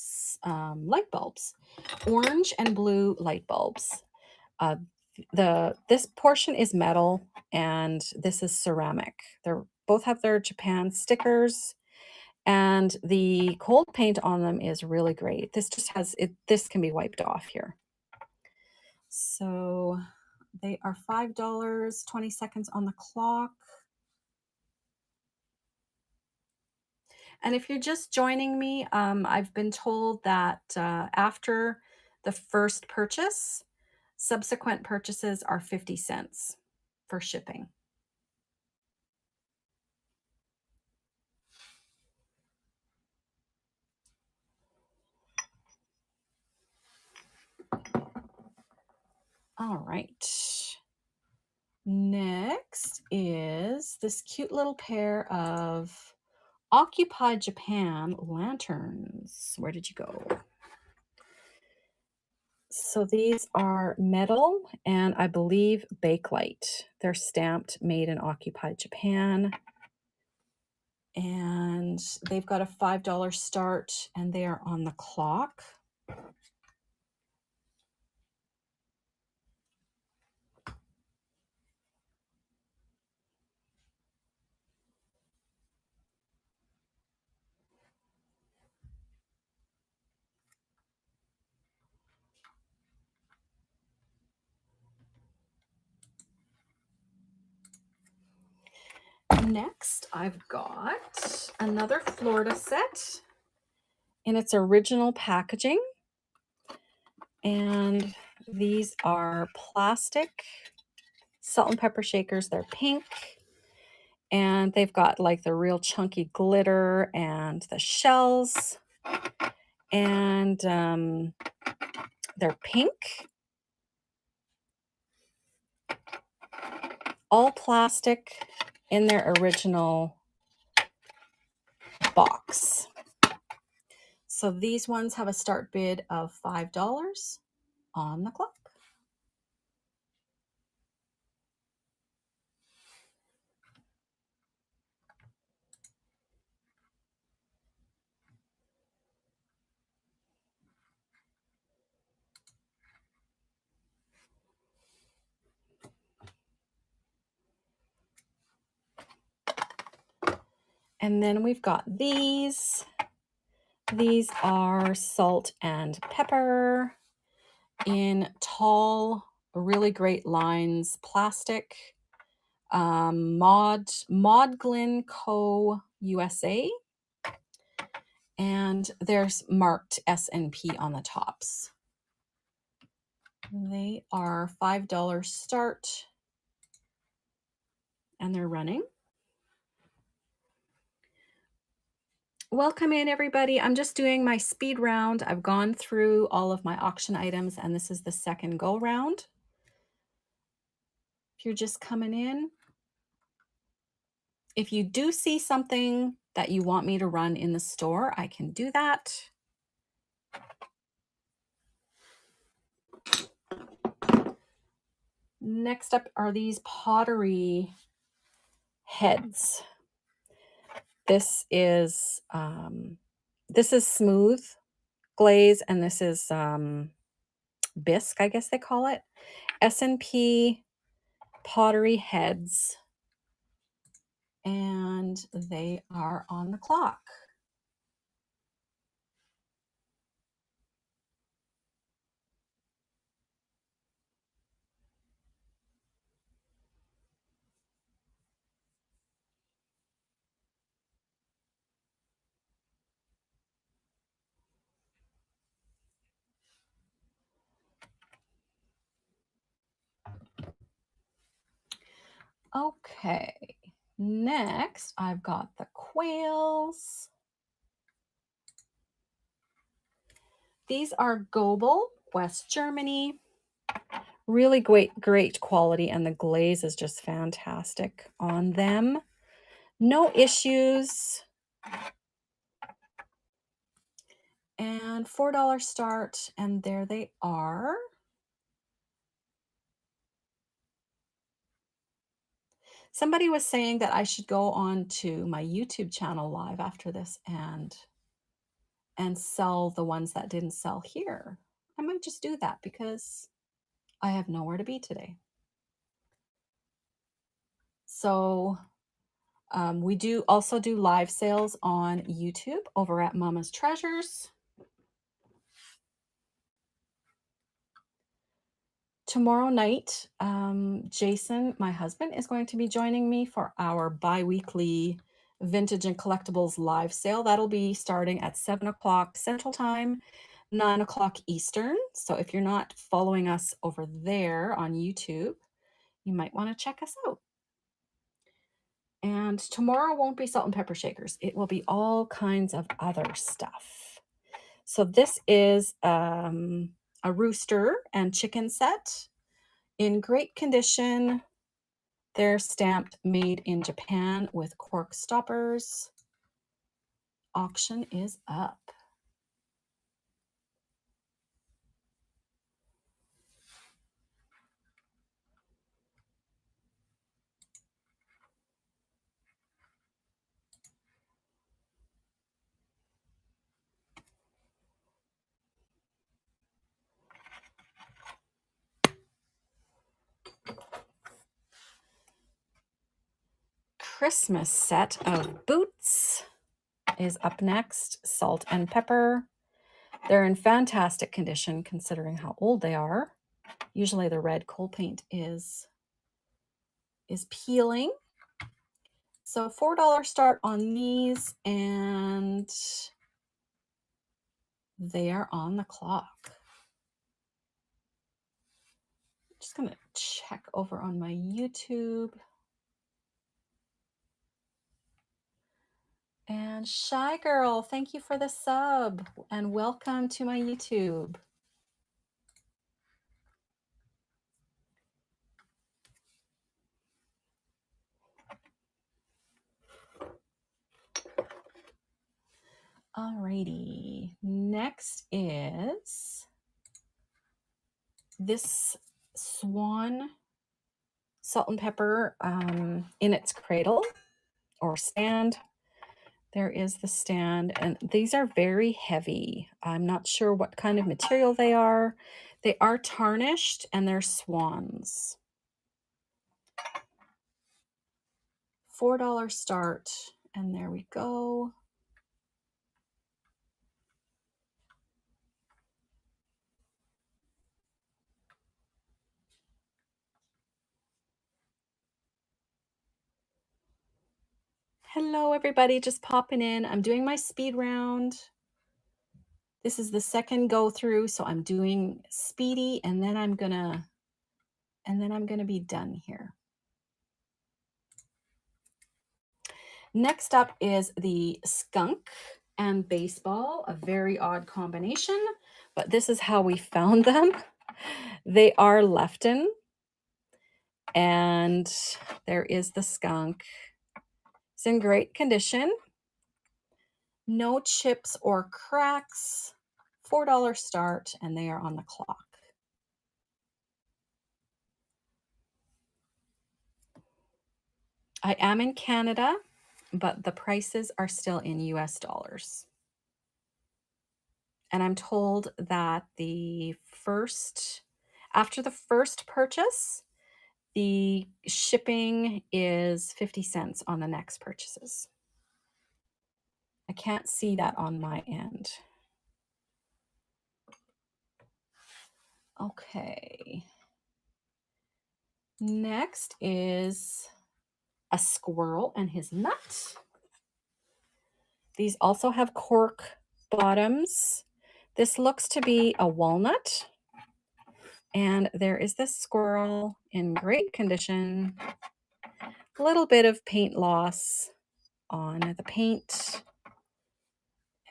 light bulbs, orange and blue light bulbs. This portion is metal and this is ceramic. They're both have their Japan stickers, and the cold paint on them is really great. This just has it. This can be wiped off here. So they are $5, 20 seconds on the clock. And if you're just joining me, I've been told that after the first purchase, subsequent purchases are 50 cents for shipping. All right. Next is this cute little pair of Occupy Japan lanterns. Where did you go? So these are metal and I believe Bakelite. They're stamped made in Occupy Japan. And they've got a $5 start and they are on the clock. Next, I've got another Florida set in its original packaging. And these are plastic salt and pepper shakers. They're pink. And they've got like the real chunky glitter and the shells. And they're pink. All plastic in their original box. So these ones have a start bid of $5 on the clock. And then we've got these. These are salt and pepper in tall, really great lines, plastic. Maudlin Co. USA. and there's marked S&P on the tops. They are $5 start, and they're running. Welcome in, everybody. I'm just doing my speed round. I've gone through all of my auction items, and this is the second go round. If you're just coming in, if you do see something that you want me to run in the store, I can do that. Next up are these pottery heads. This is smooth glaze, and this is bisque, I guess they call it. S&P pottery heads, and they are on the clock. Okay, next I've got the quails. These are Goebel, West Germany. Really great quality, and the glaze is just fantastic on them. No issues. And $4 start, and there they are. Somebody was saying that I should go on to my YouTube channel live after this and sell the ones that didn't sell here. I might just do that because I have nowhere to be today. So we do also do live sales on YouTube over at Mama's Treasures. Tomorrow night, Jason, my husband, is going to be joining me for our bi-weekly vintage and collectibles live sale. That'll be starting at 7 o'clock Central Time, 9 o'clock Eastern. So if you're not following us over there on YouTube, you might want to check us out. And tomorrow won't be salt and pepper shakers. It will be all kinds of other stuff. So this is a rooster and chicken set. In great condition. They're stamped made in Japan with cork stoppers. Auction is up. Christmas set of boots is up next. Salt and pepper. They're in fantastic condition considering how old they are. Usually the red coal paint is peeling. So $4 start on these, and they are on the clock. Just gonna check over on my YouTube. And Shy Girl, thank you for the sub and welcome to my YouTube. Alrighty, next is this swan salt and pepper in its cradle or stand. There is the stand, and these are very heavy. I'm not sure what kind of material they are. They are tarnished, and they're swans. $4 start, and there we go. Hello, everybody. Just popping in. I'm doing my speed round. This is the second go through, so I'm doing speedy, and then I'm gonna be done here. Next up is the skunk and baseball, a very odd combination, but this is how we found them. They are Lefton, and there is the skunk. It's in great condition. No chips or cracks. $4 start, and they are on the clock. I am in Canada, but the prices are still in US dollars. And I'm told that after the first purchase, the shipping is 50 cents on the next purchases. I can't see that on my end. Okay. Next is a squirrel and his nut. These also have cork bottoms. This looks to be a walnut. And there is this squirrel in great condition. A little bit of paint loss on the paint.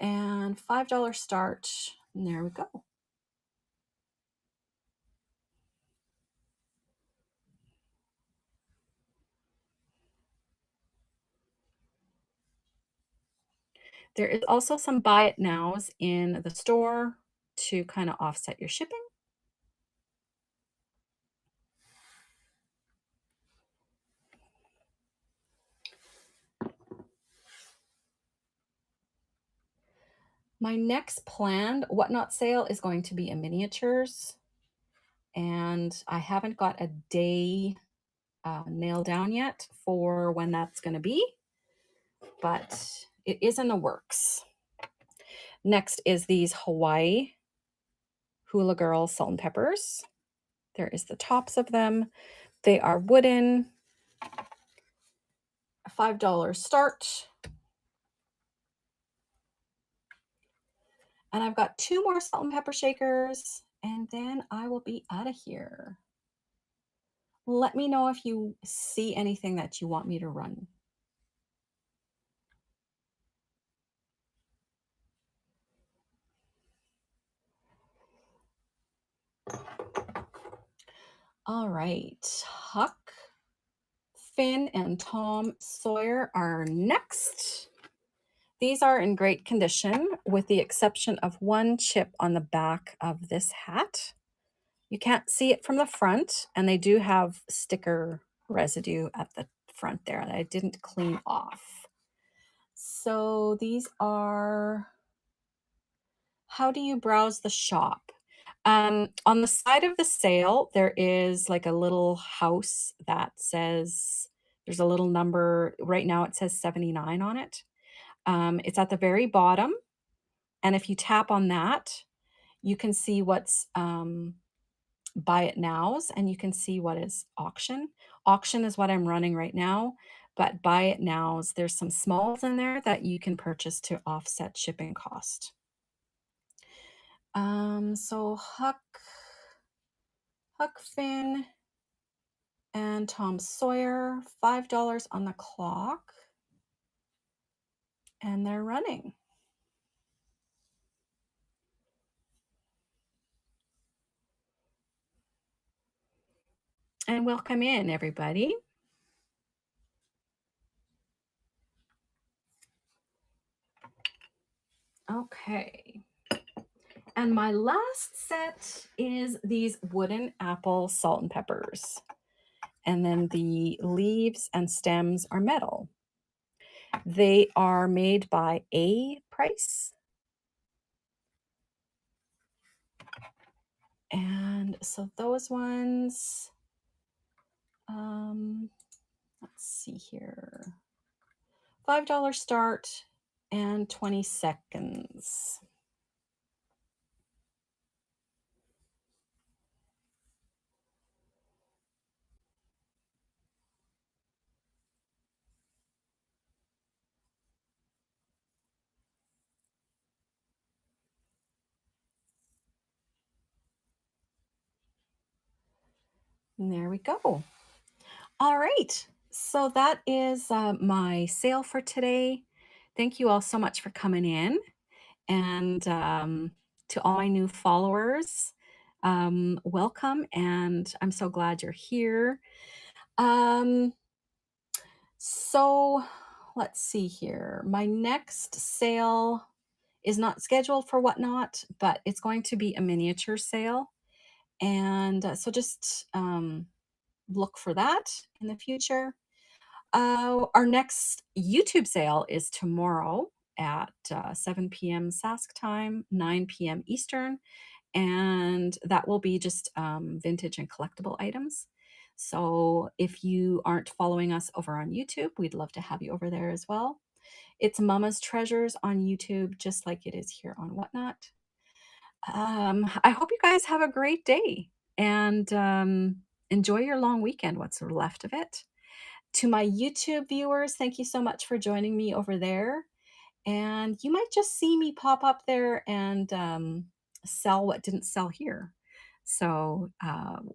And $5 start. And there we go. There is also some buy it nows in the store to kind of offset your shipping. My next planned Whatnot sale is going to be in miniatures. And I haven't got a day nailed down yet for when that's going to be, but it is in the works. Next is these Hawaii Hula Girl salt and peppers. There is the tops of them. They are wooden. A $5 start. And I've got 2 more salt and pepper shakers, and then I will be out of here. Let me know if you see anything that you want me to run. All right, Huck, Finn, and Tom Sawyer are next. These are in great condition with the exception of one chip on the back of this hat. You can't see it from the front, and they do have sticker residue at the front there that I didn't clean off. So these are, how do you browse the shop? On the side of the sale, there is like a little house that says, there's a little number. Right now it says 79 on it. It's at the very bottom. And if you tap on that, you can see what's buy it nows, and you can see what is auction. Auction is what I'm running right now, but buy it nows, there's some smalls in there that you can purchase to offset shipping cost. So Huck Finn and Tom Sawyer, $5 on the clock, and they're running. And welcome in, everybody. Okay. And my last set is these wooden apple salt and peppers. And then the leaves and stems are metal. They are made by A Price. And so those ones, let's see here. $5 start and 20 seconds. And there we go. All right. So that is my sale for today. Thank you all so much for coming in. And to all my new followers, welcome. And I'm so glad you're here. Um, so let's see here. My next sale is not scheduled for Whatnot, but it's going to be a miniature sale. And so just look for that in the future. Our next YouTube sale is tomorrow at 7 p.m. Sask time, 9 p.m. Eastern, and that will be just vintage and collectible items. So if you aren't following us over on YouTube, we'd love to have you over there as well. It's Mama's Treasures on YouTube, just like it is here on Whatnot. I hope you guys have a great day and enjoy your long weekend, what's left of it. To my YouTube viewers, thank you so much for joining me over there. And you might just see me pop up there and sell what didn't sell here. So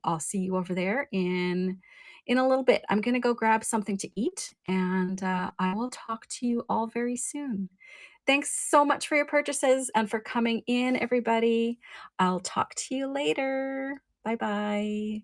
I'll see you over there in a little bit. I'm going to go grab something to eat, and I will talk to you all very soon. Thanks so much for your purchases and for coming in, everybody. I'll talk to you later. Bye bye.